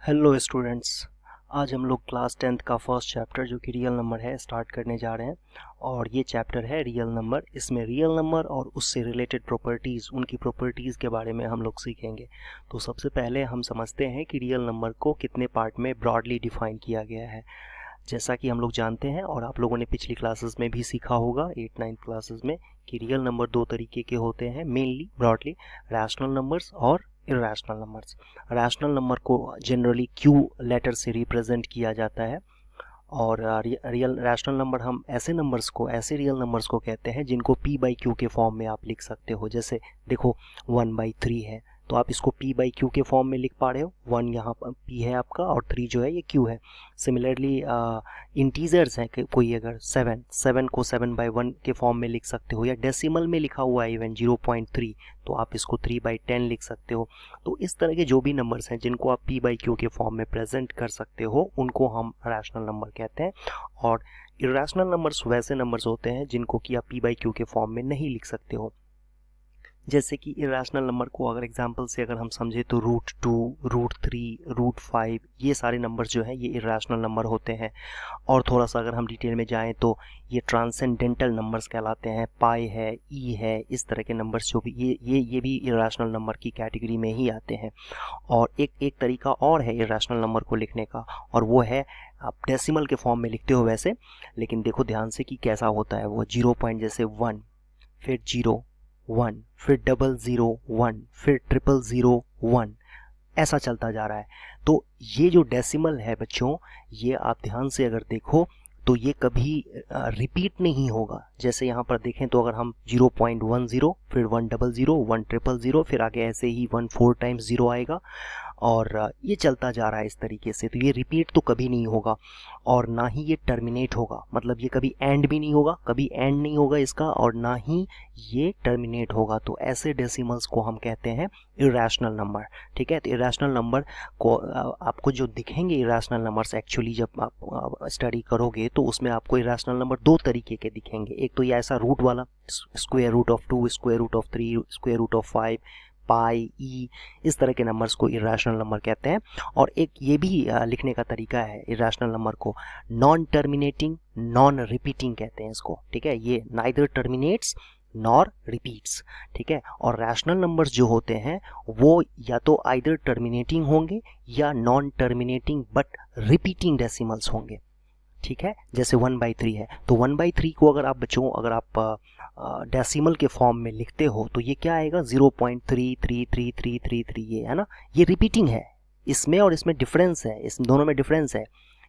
Hello students. आज हम लोग क्लास 10th का फर्स्ट चैप्टर जो कि रियल नंबर है स्टार्ट करने जा रहे हैं। और ये चैप्टर है रियल नंबर। इसमें रियल नंबर और उससे रिलेटेड प्रॉपर्टीज़, उनकी प्रॉपर्टीज़ के बारे में हम लोग सीखेंगे। तो सबसे पहले हम समझते हैं कि रियल नंबर को कितने पार्ट में ब्रॉडली डिफाइन किया गया है। जैसा कि हम लोग जानते हैं और आप लोगों ने पिछली क्लासेस में भी सीखा होगा 8-9 क्लासेस में, कि रियल नंबर दो तरीके के होते हैं मेनली ब्रॉडली, रैशनल नंबर्स और इरेशनल नंबर्स। रैशनल नंबर को जनरली क्यू लेटर से रिप्रेजेंट किया जाता है और रियल रैशनल नंबर हम ऐसे रियल नंबर्स को कहते हैं जिनको पी बाई क्यू के फॉर्म में आप लिख सकते हो। जैसे देखो 1/3 है तो आप इसको p बाई क्यू के फॉर्म में लिख पा रहे हो। 1 यहाँ पर p है आपका और 3 जो है ये q है। सिमिलरली इंटीजर्स हैं, कोई अगर 7 को 7/1 के फॉर्म में लिख सकते हो, या डेसिमल में लिखा हुआ है इवन 0.3 तो आप इसको 3/10 लिख सकते हो। तो इस तरह के जो भी नंबर्स हैं जिनको आप p बाई क्यू के फॉर्म में प्रेजेंट कर सकते हो उनको हम रैशनल नंबर कहते हैं। और इरेशनल नंबर्स वैसे नंबर्स होते हैं जिनको कि आप p बाई क्यू के फॉर्म में नहीं लिख सकते हो। जैसे कि इरेशनल नंबर को अगर एग्जांपल से अगर हम समझे तो √2, √3, √5 ये सारे नंबर्स जो हैं ये इरेशनल नंबर होते हैं। और थोड़ा सा अगर हम डिटेल में जाएं तो ये ट्रांसेंडेंटल नंबर्स कहलाते हैं। पाई है, ई है, इस तरह के नंबर्स जो भी ये भी इरेशनल नंबर की कैटेगरी में ही आते हैं। और एक तरीका और है इरेशनल नंबर को लिखने का, और वो है आप डेसिमल के फॉर्म में लिखते हो वैसे, लेकिन देखो ध्यान से कि कैसा होता है वो। 0 पॉइंट जैसे 1, फिर 0 1, फिर 000 1, फिर 000 1, ऐसा चलता जा रहा है। तो ये जो डेसिमल है बच्चों, ये आप ध्यान से अगर देखो तो ये कभी रिपीट नहीं होगा। जैसे यहाँ पर देखें तो अगर हम 0.10, फिर 100 100 फिर आगे ऐसे ही 1 4 टाइम्स 0 आएगा और ये चलता जा रहा है इस तरीके से। तो ये रिपीट तो कभी नहीं होगा और ना ही ये टर्मिनेट होगा, मतलब ये कभी एंड भी नहीं होगा, कभी एंड नहीं होगा इसका, और ना ही ये टर्मिनेट होगा। तो ऐसे डेसिमल्स को हम कहते हैं इरेशनल नंबर। ठीक है, तो इरेशनल नंबर को आपको जो दिखेंगे इरेशनल नंबर्स एक्चुअली जब आप स्टडी करोगे तो उसमें आपको इरेशनल नंबर दो तरीके के दिखेंगे। एक तो ये ऐसा रूट वाला, square root of 2, square root of 3, square root of 5, pi, e, इस तरह के नंबर्स को इरेशनल नंबर कहते हैं। और एक ये भी लिखने का तरीका है इरेशनल नंबर को, नॉन टर्मिनेटिंग नॉन रिपीटिंग कहते हैं इसको। ठीक है, ये नाइदर टर्मिनेट्स नॉर रिपीट्स। ठीक है, और रैशनल नंबर्स जो होते हैं वो या तो आइदर टर्मिनेटिंग होंगे या non terminating but repeating decimals होंगे। ठीक है, जैसे 1/3 है तो 1/3 को अगर आप बच्चों अगर आप डेसिमल के फॉर्म में लिखते हो तो ये क्या आएगा 0.33333, ये है ना, ये रिपीटिंग है। इसमें और इसमें डिफरेंस है, इस दोनों में डिफरेंस है।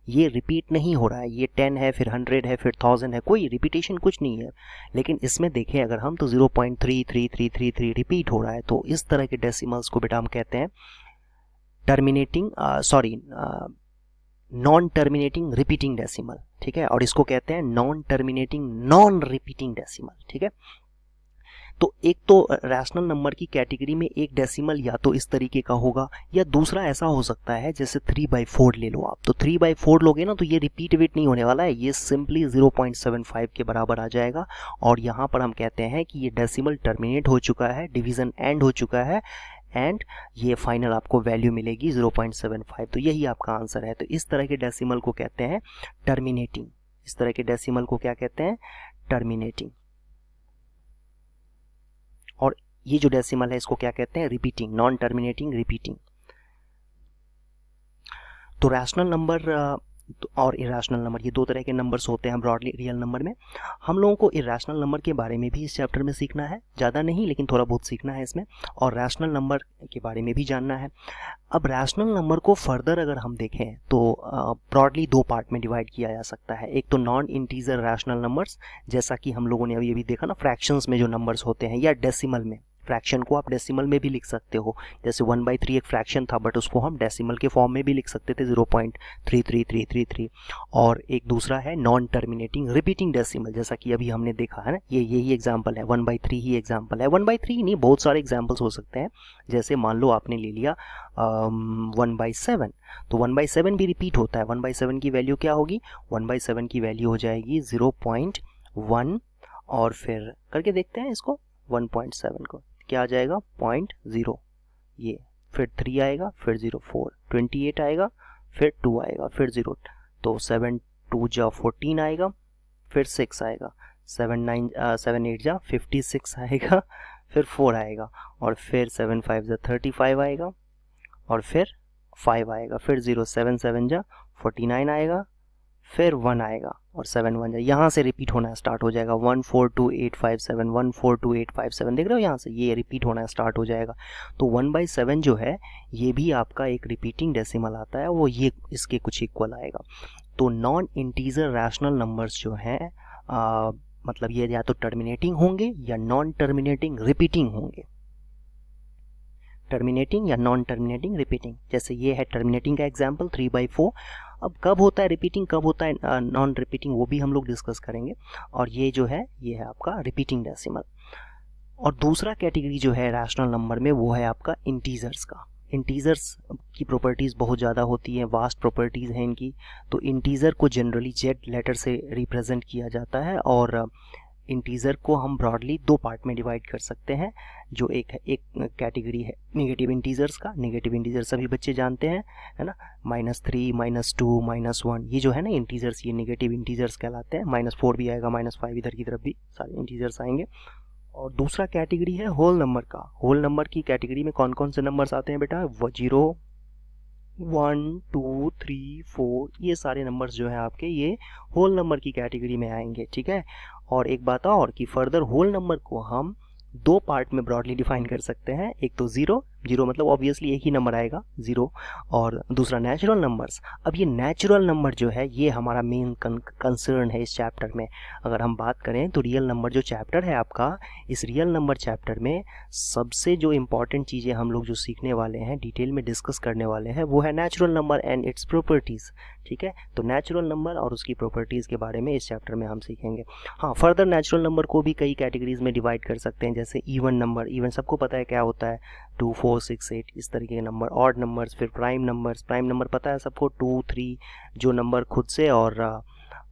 ये रिपीट नहीं हो रहा है, ये 10 है फिर 100 है फिर 1000 है, कोई रिपीटेशन कुछ नहीं है। लेकिन इसमें देखें अगर हम तो 0.33333 रिपीट हो रहा है। तो इस तरह के डेसिमल्स को बेटा हम कहते हैं terminating non terminating repeating decimal. ठीक है, और इसको कहते हैं non terminating non repeating decimal. ठीक है, तो एक तो रैशनल नंबर की कैटेगरी में एक डेसिमल या तो इस तरीके का होगा, या दूसरा ऐसा हो सकता है जैसे 3/4 ले लो आप। तो 3/4 लोगे ना तो ये रिपीट वेट नहीं होने वाला है, ये सिंपली 0.75 के बराबर आ जाएगा। और यहाँ पर हम कहते हैं कि ये डेसिमल टर्मिनेट हो चुका है, डिवीजन एंड हो चुका है, एंड ये फाइनल आपको वैल्यू मिलेगी 0.75। तो यही आपका आंसर है। तो इस तरह के डेसिमल को कहते हैं टर्मिनेटिंग। इस तरह के डेसिमल को क्या कहते हैं, टर्मिनेटिंग। और ये जो डेसिमल है इसको क्या कहते हैं, रिपीटिंग, नॉन टर्मिनेटिंग रिपीटिंग। तो रैशनल नंबर और इरेशनल नंबर, ये दो तरह के नंबर्स होते हैं ब्रॉडली रियल नंबर में। हम लोगों को इरेशनल नंबर के बारे में भी इस चैप्टर में सीखना है, ज़्यादा नहीं लेकिन थोड़ा बहुत सीखना है इसमें, और रैशनल नंबर के बारे में भी जानना है। अब रैशनल नंबर को फर्दर अगर हम देखें तो ब्रॉडली दो पार्ट में डिवाइड किया जा सकता है। एक तो नॉन इंटीजर रैशनल नंबर्स, जैसा कि हम लोगों ने अभी देखा ना, फ्रैक्शंस में जो नंबर्स होते हैं, या डेसिमल में। फ्रैक्शन को आप डेसिमल में भी लिख सकते हो, जैसे 1/3 एक फ्रैक्शन था बट उसको हम डेसिमल के फॉर्म में भी लिख सकते थे 0.33333। और एक दूसरा है नॉन टर्मिनेटिंग रिपीटिंग डेसिमल, जैसा कि अभी हमने देखा है ना, ये यही एग्जांपल है, 1/3 ही एग्जांपल है। 1/3 नहीं, बहुत सारे एग्जांपल्स हो सकते हैं। जैसे मान लो आपने ले लिया 1/7, तो 1/7 भी रिपीट होता है। 1/7 की वैल्यू क्या होगी, 1/7 की वैल्यू हो जाएगी 0.1, और फिर करके देखते हैं इसको 1.7 को, क्या आ जाएगा 0.0, ये फिर 3 आएगा, फिर 0 4, 28 आएगा, फिर 2 आएगा, फिर 0, तो 7 2 जा 14 आएगा, फिर 6 आएगा, 7 8 जा 56 आएगा, फिर 4 आएगा, और फिर 7 5 जा 35 आएगा, और फिर 5 आएगा, फिर 0 7 7 जा 49 आएगा, फिर 1 आएगा, और 7 1 जा, यहाँ से रिपीट होना स्टार्ट हो जाएगा। 1 4 2 8 5 7, 1 4 2 8 5 7, देख रहे हो यहाँ से ये रिपीट होना स्टार्ट हो जाएगा। तो 1/7 जो है ये भी आपका एक रिपीटिंग डेसिमल आता है, वो ये इसके कुछ इक्वल आएगा। तो नॉन इंटीजर रैशनल नंबर्स जो हैं मतलब ये या तो टर्मिनेटिंग होंगे या नॉन टर्मिनेटिंग रिपीटिंग होंगे। टर्मिनेटिंग या नॉन टर्मिनेटिंग रिपीटिंग, जैसे ये है टर्मिनेटिंग का एग्जांपल 3/4। अब कब होता है रिपीटिंग, कब होता है नॉन रिपीटिंग, वो भी हम लोग डिस्कस करेंगे। और ये जो है ये है आपका रिपीटिंग डेसिमल। और दूसरा कैटेगरी जो है रैशनल नंबर में वो है आपका इंटीजर्स का। इंटीजर्स की प्रॉपर्टीज़ बहुत ज़्यादा होती हैं, वास्ट प्रॉपर्टीज़ हैं इनकी। तो इंटीजर को जनरली जेड लेटर से रिप्रेजेंट किया जाता है, और इंटीजर को हम ब्रॉडली दो पार्ट में डिवाइड कर सकते हैं। जो एक कैटेगरी है नेगेटिव इंटीजर्स का। नेगेटिव इंटीजर सभी बच्चे जानते हैं, है ना, -3 -2 -1, ये जो है ना इंटीजर्स, ये नेगेटिव इंटीजर्स कहलाते हैं। -4 भी आएगा, -5 इधर की तरफ भी सारे इंटीजर्स आएंगे। और दूसरा कैटेगरी है होल नंबर का। होल नंबर की कैटेगरी में कौन कौन से नंबर्स आते हैं बेटा? 0 1 2 3 4, ये सारे नंबर्स जो है आपके ये होल नंबर की कैटेगरी में आएंगे, ठीक है। और एक बात और कि फर्दर होल नंबर को हम दो पार्ट में ब्रॉडली डिफाइन कर सकते हैं। एक तो जीरो मतलब ऑब्वियसली एक ही नंबर आएगा 0, और दूसरा नेचुरल नंबर्स। अब ये नेचुरल नंबर जो है ये हमारा मेन कंसर्न है इस चैप्टर में। अगर हम बात करें तो रियल नंबर जो चैप्टर है आपका, इस रियल नंबर चैप्टर में सबसे जो इम्पॉर्टेंट चीज़ें हम लोग जो सीखने वाले हैं, डिटेल में डिस्कस करने वाले हैं, वो है natural number and it's properties, ठीक है। तो नेचुरल नंबर और उसकी प्रॉपर्टीज़ के बारे में इस चैप्टर में हम सीखेंगे। हाँ, फर्दर नेचुरल नंबर को भी कई कैटेगरीज में डिवाइड कर सकते हैं, जैसे इवन नंबर। इवन सबको पता है क्या होता है, 2 4 6 8 इस तरीके के नंबर। ऑड नंबर्स, फिर प्राइम नंबर्स। प्राइम नंबर पता है सबको, 2 3 जो नंबर खुद से और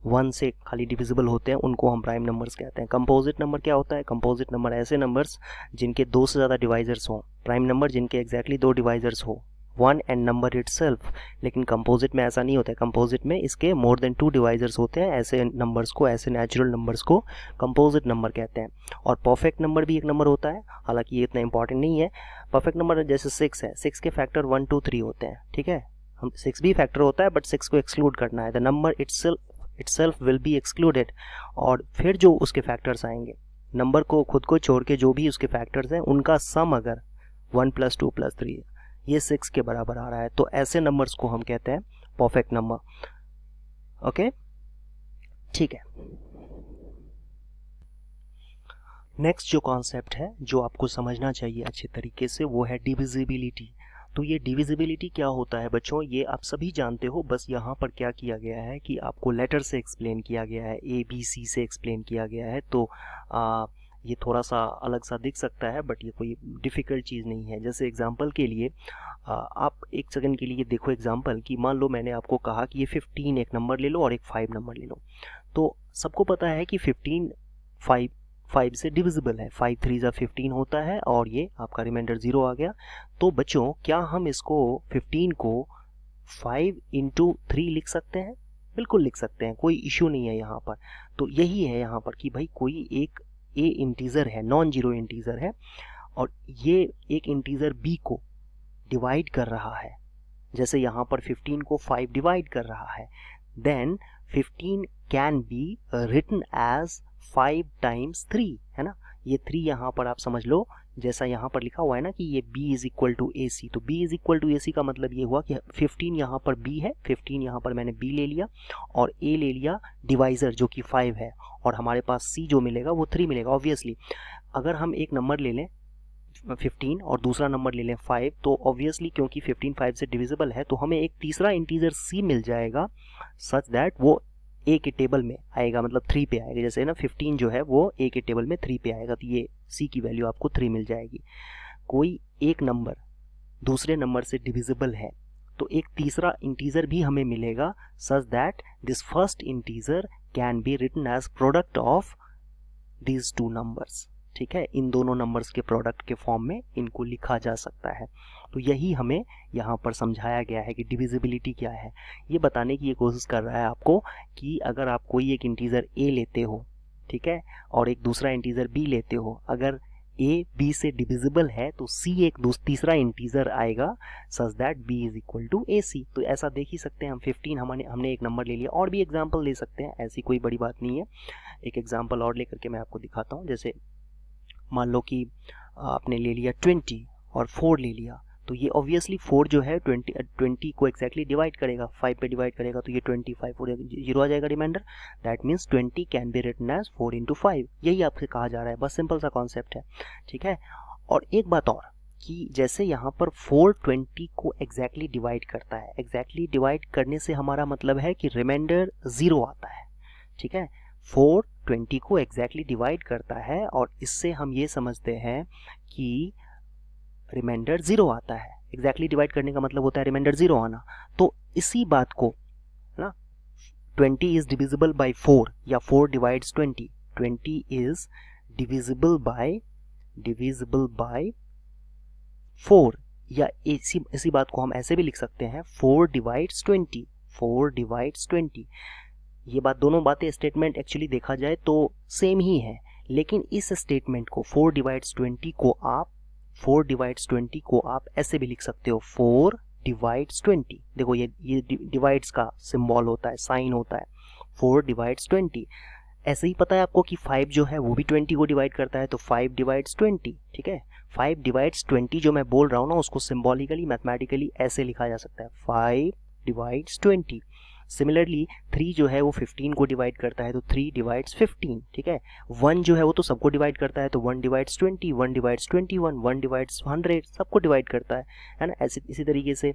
1 से खाली डिविजिबल होते हैं उनको हम प्राइम नंबर्स कहते हैं। कंपोजिट नंबर क्या होता है? कंपोजिट नंबर ऐसे नंबर्स जिनके 2 से ज़्यादा डिवाइजर्स हों। प्राइम नंबर जिनके एग्जैक्टली 2 डिवाइजर्स हो, 1 एंड नंबर इटसेल्फ। लेकिन कंपोजिट में ऐसा नहीं होता है। कंपोजिट में इसके मोर देन 2 डिवाइजर्स होते हैं। ऐसे नंबर्स को, ऐसे नेचुरल नंबर्स को कंपोजिट नंबर कहते हैं। और परफेक्ट नंबर भी एक नंबर होता है, हालांकि ये इतना इंपॉर्टेंट नहीं है। परफेक्ट नंबर जैसे 6 है, 6 के फैक्टर 1 2 3 होते हैं, ठीक है। हम 6 भी फैक्टर होता है, बट 6 को एक्सक्लूड करना है। The number itself will be excluded. और फिर जो उसके फैक्टर्स आएंगे, नंबर को खुद को छोड़ के जो भी उसके फैक्टर्स हैं उनका सम अगर 1 + 2 + 3 ये 6 के बराबर आ रहा है, तो ऐसे नंबर्स को हम कहते हैं परफेक्ट नंबर। ओके, ठीक है। नेक्स्ट जो कॉन्सेप्ट है जो आपको समझना चाहिए अच्छे तरीके से, वो है डिविजिबिलिटी। तो ये डिविजिबिलिटी क्या होता है बच्चों, ये आप सभी जानते हो। बस यहाँ पर क्या किया गया है कि आपको लेटर से एक्सप्लेन किया गया है, ABC से एक्सप्लेन किया गया है। तो ये थोड़ा सा अलग सा दिख सकता है, बट ये कोई डिफ़िकल्ट चीज़ नहीं है। जैसे एग्जांपल के लिए आप एक सेकंड के लिए देखो एग्जांपल कि मान लो मैंने आपको कहा कि ये 15 एक नंबर ले लो और एक 5 नंबर ले लो। तो सबको पता है कि 15 5 से डिविजिबल है। 5 3 = 15 होता है, और ये आपका रिमाइंडर 0 आ गया। तो बच्चों क्या हम इसको 15 को 5 × 3 लिख सकते हैं? बिल्कुल लिख सकते हैं, कोई इश्यू नहीं है यहाँ पर। तो यही है यहाँ पर कि भाई कोई एक ए इंटीजर है, नॉन जीरो इंटीजर है, और ये एक इंटीजर बी को डिवाइड कर रहा है। जैसे यहाँ पर 15 को 5 डिवाइड कर रहा है, then 15 can be written as 5 × 3, है ना। ये 3 यहाँ पर आप समझ लो, जैसा यहाँ पर लिखा हुआ है ना कि ये b = AC। तो b = AC का मतलब ये हुआ कि 15 यहाँ पर b है, 15 यहाँ पर मैंने b ले लिया और a ले लिया डिवाइज़र जो कि 5 है, और हमारे पास c जो मिलेगा वो 3 मिलेगा। ऑब्वियसली अगर हम एक नंबर ले लें 15 और दूसरा नंबर ले लें 5, तो ऑब्वियसली क्योंकि 15 5 से डिविजिबल है, तो हमें एक तीसरा इंटीजर c मिल जाएगा, सच दैट वो a के टेबल में आएगा, मतलब 3 पे आएगा। जैसे ना 15 जो है वो a के टेबल में 3 पे आएगा, तो ये c की वैल्यू आपको 3 मिल जाएगी। कोई एक नंबर दूसरे नंबर से डिविजिबल है, तो एक तीसरा इंटीजर भी हमें मिलेगा, such that this first integer can be written as product of these 2 numbers, ठीक है, इन दोनों नंबर्स के प्रोडक्ट के फॉर्म में इनको लिखा जा सकता है। तो यही हमें यहाँ पर समझाया गया है कि डिविजिबिलिटी क्या है। ये बताने की ये कोशिश कर रहा है आपको कि अगर आप कोई एक इंटीजर a लेते हो, ठीक है, और एक दूसरा इंटीजर b लेते हो, अगर a b से डिविजिबल है तो c एक तीसरा इंटीजर आएगा such that b is equal to ac। तो ऐसा देख ही सकते हैं हम 15 हमने एक नंबर ले लिया, और भी एग्जाम्पल ले सकते हैं, ऐसी कोई बड़ी बात नहीं है। एक एग्जाम्पल और लेकर के मैं आपको दिखाता हूँ। जैसे मान लो कि आपने ले लिया 20 और 4 ले लिया, तो ये ऑब्वियसली 4 जो है 20 को एक्जैक्टली डिवाइड करेगा, 5 पे डिवाइड करेगा, तो ये 25 और 0 आ जाएगा reminder. That means 20 can be written as 4 into 5। यही आपसे कहा जा रहा है, बस सिंपल सा कॉन्सेप्ट है, ठीक है। और एक बात और कि जैसे यहाँ पर 4 20 को एग्जैक्टली डिवाइड करता है, एग्जैक्टली डिवाइड करने से हमारा मतलब है कि रिमाइंडर 0 आता है, ठीक है। 4 20 को एग्जैक्टली डिवाइड करता है और इससे हम ये समझते हैं कि रिमाइंडर 0 आता है। एग्जैक्टली डिवाइड करने का मतलब होता है रिमाइंडर 0 आना। तो इसी बात को ना 20 इज डिविजिबल बाय 4 या 4 डिवाइड्स 20, 20 इज डिविजिबल बाय 4, या इसी बात को हम ऐसे भी लिख सकते हैं 4 डिवाइड्स 20, 4 डिवाइड्स 20। ये बात, दोनों बातें स्टेटमेंट एक्चुअली देखा जाए तो सेम ही है, लेकिन इस स्टेटमेंट को 4 डिवाइड्स 20 को आप ऐसे भी लिख सकते हो 4 डिवाइड्स 20। देखो ये डिवाइड्स का सिंबल होता है, साइन होता है, 4 डिवाइड्स 20। ऐसे ही पता है आपको कि 5 जो है वो भी 20 को डिवाइड करता है, तो 5 डिवाइड्स 20, ठीक है। 5 डिवाइड्स 20 जो मैं बोल रहा हूँ ना, उसको सिम्बॉलिकली मैथमेटिकली ऐसे लिखा जा सकता है 5 डिवाइड्स 20। सिमिलरली 3 जो है वो 15 को डिवाइड करता है, तो 3 डिवाइड्स 15, ठीक है। 1 जो है वो तो सबको डिवाइड करता है, तो 1 डिवाइड्स 20, 1 डिवाइड्स 21, 1 डिवाइड्स 100, सबको डिवाइड करता है ना। ऐसे इसी तरीके से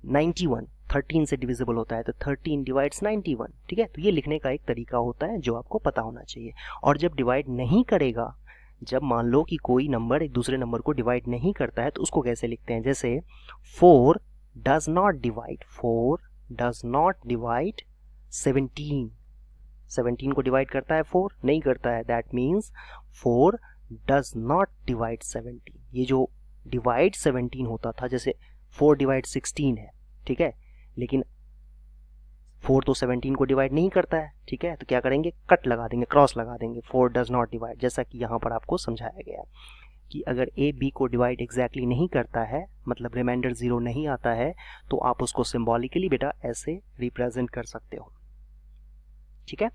91 13 से डिविजिबल होता है, तो 13 डिवाइड्स 91, ठीक है। तो ये लिखने का एक तरीका होता है जो आपको पता होना चाहिए। और जब डिवाइड नहीं करेगा, जब मान लो कि कोई नंबर एक दूसरे नंबर को डिवाइड नहीं करता है, तो उसको कैसे लिखते हैं? जैसे 4 does not divide 17 को डिवाइड करता है 4? नहीं करता है। That means 4 does not divide 17। ये जो डिवाइड 17 होता था, जैसे 4 डिवाइड 16 है, ठीक है, लेकिन 4 तो 17 को डिवाइड नहीं करता है, ठीक है, तो क्या करेंगे? कट लगा देंगे, क्रॉस लगा देंगे, 4 does not divide। जैसा कि यहाँ पर आपको समझाया गया है कि अगर a b को डिवाइड एग्जैक्टली नहीं करता है, मतलब रिमाइंडर 0 नहीं आता है, तो आप उसको सिंबॉलिकली बेटा ऐसे रिप्रेजेंट कर सकते हो, ठीक है।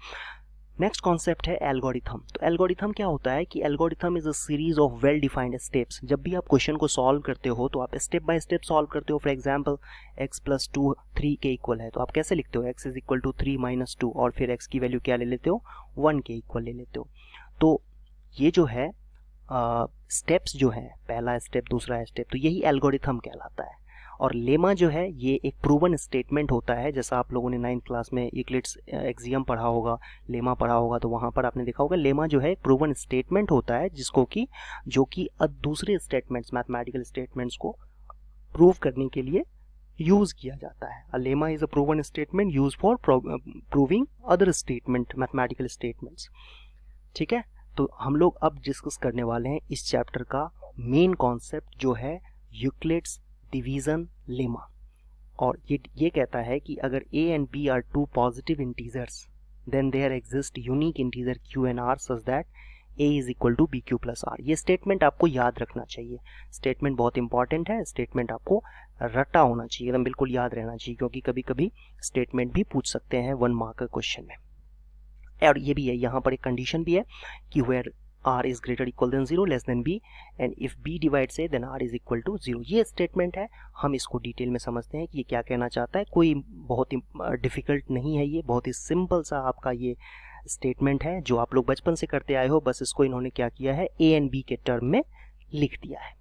नेक्स्ट कॉन्सेप्ट है एल्गोरिथम। तो एल्गोरिथम क्या होता है कि algorithm is a series of well defined steps. जब भी आप क्वेश्चन को सॉल्व करते हो तो आप स्टेप बाय स्टेप सॉल्व करते हो। फॉर एग्जांपल x + 2 3 के इक्वल है, तो आप कैसे लिखते हो? x = 3 - 2, और फिर x की वैल्यू क्या ले लेते हो? 1 के इक्वल ले लेते हो। तो ये जो है स्टेप्स जो है, पहला स्टेप, दूसरा स्टेप, तो यही एल्गोरिथम कहलाता है। और लेमा जो है ये एक प्रूवन स्टेटमेंट होता है। जैसा आप लोगों ने 9th क्लास में यूक्लिड्स एक्सियम पढ़ा होगा, लेमा पढ़ा होगा, तो वहाँ पर आपने देखा होगा लेमा जो है एक प्रूवन स्टेटमेंट होता है, जिसको कि जो कि दूसरे स्टेटमेंट्स, मैथमेटिकल स्टेटमेंट्स को प्रूव करने के लिए यूज किया जाता है। A lemma is a proven statement use for proving other statement, mathematical statements, ठीक है। तो हम लोग अब डिस्कस करने वाले हैं इस चैप्टर का मेन कॉन्सेप्ट, जो है यूक्लिड्स डिवीजन लेमा। और ये कहता है कि अगर a and b are two positive integers, then there exist unique integer q and r such that a is equal to bq + r। ये स्टेटमेंट आपको याद रखना चाहिए। स्टेटमेंट बहुत इंपॉर्टेंट है, स्टेटमेंट आपको रटा होना चाहिए, एकदम बिल्कुल याद रहना चाहिए, क्योंकि कभी कभी स्टेटमेंट भी पूछ सकते हैं 1 मार्क क्वेश्चन में। और ये भी है, यहाँ पर एक कंडीशन भी है कि where r is greater equal than 0 less than b and if b divides a then r is equal to 0। ये स्टेटमेंट है, हम इसको डिटेल में समझते हैं कि ये क्या कहना चाहता है। कोई बहुत ही डिफ़िकल्ट नहीं है, ये बहुत ही सिंपल सा आपका ये स्टेटमेंट है जो आप लोग बचपन से करते आए हो। बस इसको इन्होंने क्या किया है, a and b के टर्म में लिख दिया है।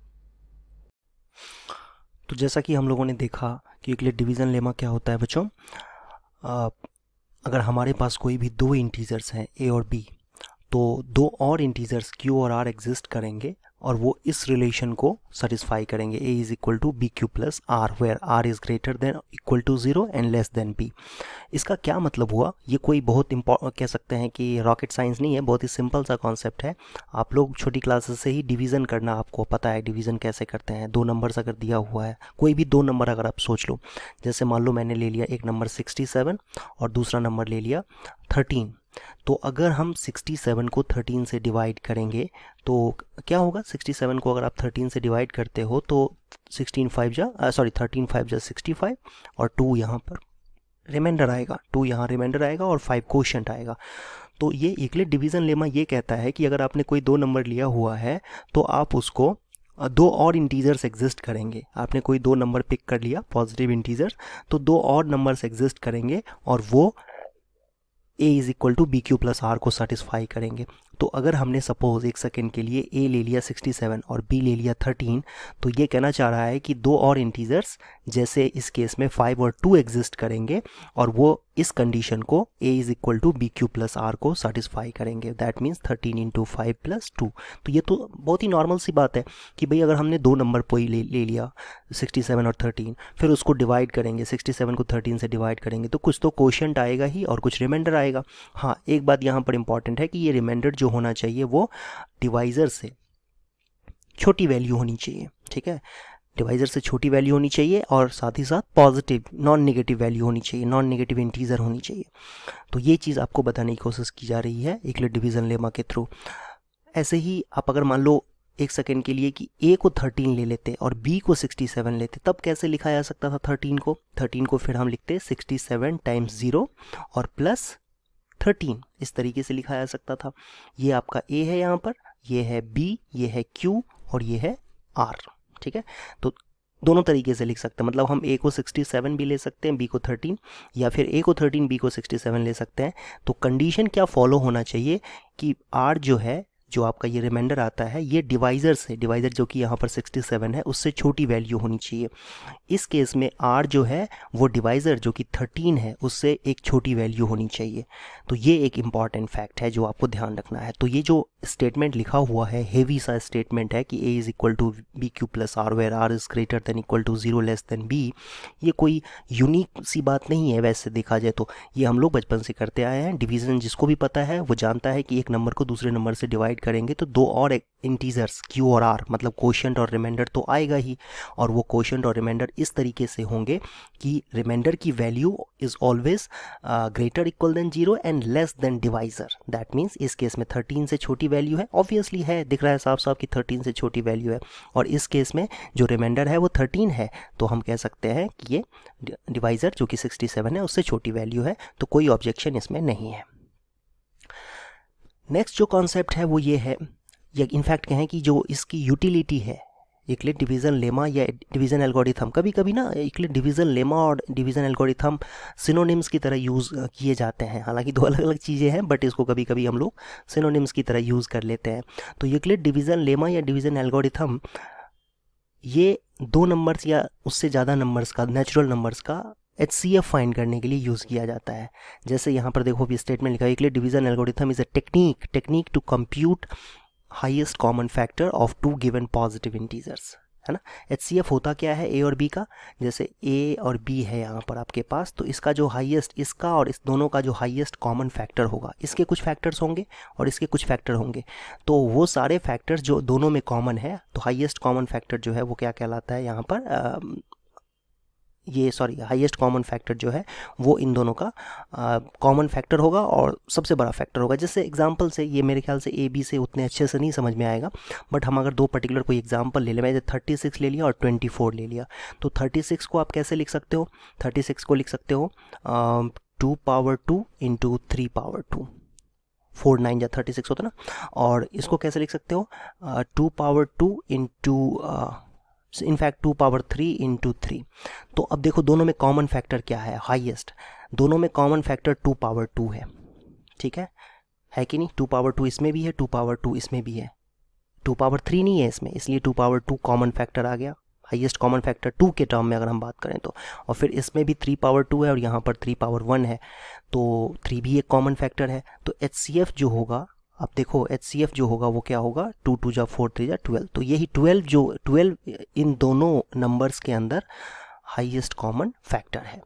तो जैसा कि हम लोगों ने देखा कि यूक्लिड डिवीज़न लेमा क्या होता है बच्चों, अगर हमारे पास कोई भी दो इंटीजर्स हैं a और b, तो दो और इंटीजर्स q और r एग्जिस्ट करेंगे और वो इस रिलेशन को सेटिस्फाई करेंगे, a is equal to b q plus r, where r is greater than equal to 0 and less than b। इसका क्या मतलब हुआ? ये कोई बहुत कह सकते हैं कि रॉकेट साइंस नहीं है, बहुत ही सिंपल सा कॉन्सेप्ट है। आप लोग छोटी क्लासेस से ही डिवीज़न करना आपको पता है, डिवीज़न कैसे करते हैं। दो नंबर्स अगर दिया हुआ है, कोई भी दो नंबर अगर आप सोच लो, जैसे मान लो मैंने ले लिया एक नंबर 67 और दूसरा नंबर ले लिया 13, तो अगर हम 67 को 13 से डिवाइड करेंगे तो क्या होगा? 67 को अगर आप 13 से डिवाइड करते हो तो 13 5 जा 65 और 2 यहाँ पर रिमाइंडर आएगा, 2 यहाँ रिमाइंडर आएगा और 5 कोशेंट आएगा। तो ये यूक्लिड डिवीज़न लेमा ये कहता है कि अगर आपने कोई दो नंबर लिया हुआ है तो आप उसको दो और इंटीजर्स एग्जिस्ट करेंगे। आपने कोई दो नंबर पिक कर लिया पॉजिटिव इंटीजर्स, तो दो और नंबर्स एग्जिस्ट करेंगे और वो a is equal to b q plus r को सेटिस्फाई करेंगे। तो अगर हमने सपोज एक सेकेंड के लिए a ले लिया 67 और b ले लिया 13, तो ये कहना चाह रहा है कि दो और इंटीजर्स जैसे इस केस में 5 और 2 एग्जिस्ट करेंगे और वो इस कंडीशन को a is equal to b q plus r को सेटिस्फाई करेंगे। That means 13 into 5 plus 2। तो ये तो बहुत ही नॉर्मल सी बात है कि भाई अगर हमने दो नंबर कोई ले लिया 67 और 13, फिर उसको डिवाइड करेंगे, 67 को 13 से डिवाइड करेंगे तो कुछ तो कोशेंट आएगा ही और कुछ रिमाइंडर आएगा। हाँ, एक बात यहाँ पर इंपॉर्टेंट है कि ये रिमाइंडर जो होना चाहिए वो डिवाइज़र से छोटी वैल्यू होनी चाहिए, ठीक है? डिवाइज़र से छोटी वैल्यू होनी चाहिए और साथ ही साथ पॉजिटिव नॉन नेगेटिव वैल्यू होनी चाहिए, नॉन नेगेटिव इंटीजर होनी चाहिए। तो ये चीज़ आपको बताने की कोशिश की जा रही है यूक्लिड डिवीज़न लेमा के थ्रू। ऐसे ही आप अगर मान लो एक सेकेंड के लिए कि a को 13 ले लेते और b को 67 लेते, तब कैसे लिखा जा सकता था 13 को फिर हम लिखते 67 टाइम्स 0 और प्लस 13, इस तरीके से लिखा जा सकता था। ये आपका a है यहाँ पर, ये है b, ये है q और ये है r, ठीक है? तो दोनों तरीके से लिख सकते हैं, मतलब हम a को 67 भी ले सकते हैं, b को 13, या फिर a को 13 b को 67 ले सकते हैं। तो कंडीशन क्या फॉलो होना चाहिए कि r जो है, जो आपका ये रिमाइंडर आता है, ये डिवाइज़र से, डिवाइज़र जो कि यहाँ पर 67 है, उससे छोटी वैल्यू होनी चाहिए। इस केस में r जो है वो डिवाइज़र जो कि 13 है उससे एक छोटी वैल्यू होनी चाहिए। तो ये एक इम्पॉर्टेंट फैक्ट है जो आपको ध्यान रखना है। तो ये जो स्टेटमेंट लिखा हुआ है, हेवी सा स्टेटमेंट है कि a is equal to b q plus r where r is greater than equal to 0 less than b, ये कोई यूनिक सी बात नहीं है वैसे देखा जाए तो। ये हम लोग बचपन से करते आए हैं। डिवीज़न जिसको भी पता है वो जानता है कि एक नंबर को दूसरे नंबर से डिवाइड करेंगे तो दो और इंटीजर्स q और r, मतलब कोशेंट और रिमाइंडर तो आएगा ही, और वो कोशेंट और रिमाइंडर इस तरीके से होंगे कि रिमाइंडर की value is always greater equal than 0 and less than divisor. That means इस केस में 13 से छोटी वैल्यू है, ऑब्वियसली है, दिख रहा है साफ साफ कि 13 से छोटी वैल्यू है, और इस केस में जो रिमाइंडर है वो 13 है, तो हम कह सकते हैं कि ये डिवाइज़र जो कि 67 है उससे छोटी वैल्यू है, तो कोई ऑब्जेक्शन इसमें नहीं है। नेक्स्ट जो कॉन्सेप्ट है वो ये है, या इनफैक्ट कहें कि जो इसकी यूटिलिटी है यूक्लिड डिवीज़न लेमा या डिवीज़न एल्गोरिथम, कभी कभी ना यूक्लिड डिवीज़न लेमा और डिवीज़न एल्गोरिथम सिनोनिम्स की तरह यूज़ किए जाते हैं। हालांकि दो अलग अलग चीज़ें हैं, बट इसको कभी कभी हम लोग सिनोनिम्स की तरह यूज़ कर लेते हैं। तो यूक्लिड डिवीज़न लेमा या डिवीज़न एल्गोरिथम ये दो नंबर्स या उससे ज़्यादा नंबर्स का, नेचुरल नंबर्स का HCF फाइंड करने के लिए यूज़ किया जाता है। जैसे यहाँ पर देखो भी स्टेटमेंट लिखा है, Euclid division algorithm is a technique to compute highest common factor of two given positive integers, है ना। HCF होता क्या है a और b का, जैसे a और b है यहाँ पर आपके पास, तो इसका जो हाईएस्ट, इसका और इस दोनों का जो हाईएस्ट कॉमन फैक्टर होगा, इसके कुछ फैक्टर्स होंगे और इसके कुछ फैक्टर होंगे, तो वो सारे फैक्टर्स जो दोनों में कॉमन है, तो हाईएस्ट कॉमन फैक्टर जो है वो क्या कहलाता है यहाँ पर, हाईएस्ट कॉमन फैक्टर जो है वो इन दोनों का कॉमन फैक्टर होगा और सबसे बड़ा फैक्टर होगा। जैसे एग्जांपल से, ये मेरे ख्याल से ए बी से उतने अच्छे से नहीं समझ में आएगा, बट हम अगर दो पर्टिकुलर कोई एग्जांपल ले लें, मैंने 36 ले लिया और 24 ले लिया, तो 36 को आप कैसे लिख सकते हो? 36 को लिख सकते हो 2 पावर 2 इंटू 3 पावर 2, 4 9 या 36 होता ना। और इसको कैसे लिख सकते हो? 2 power 2 into in fact 2 power 3 into 3। तो अब देखो दोनों में कॉमन फैक्टर क्या है? हाईएस्ट। दोनों में कॉमन फैक्टर 2 पावर 2 है, ठीक है कि नहीं? 2 पावर 2 इसमें भी है, 2 पावर 2 इसमें भी है, 2 पावर 3 नहीं है इसमें, इसलिए 2 पावर 2 कॉमन फैक्टर आ गया, हाईएस्ट कॉमन फैक्टर 2 के टर्म में अगर हम बात करें तो। और फिर इसमें भी 3 पावर 2 है और यहाँ पर 3 पावर 1 है, तो 3 भी एक कॉमन फैक्टर है। तो HCF जो होगा अब देखो HCF जो होगा वो क्या होगा, 2 2 जा 4 3 जा 12, तो यही 12 जो 12 इन दोनों नंबर्स के अंदर हाईएस्ट कॉमन फैक्टर है,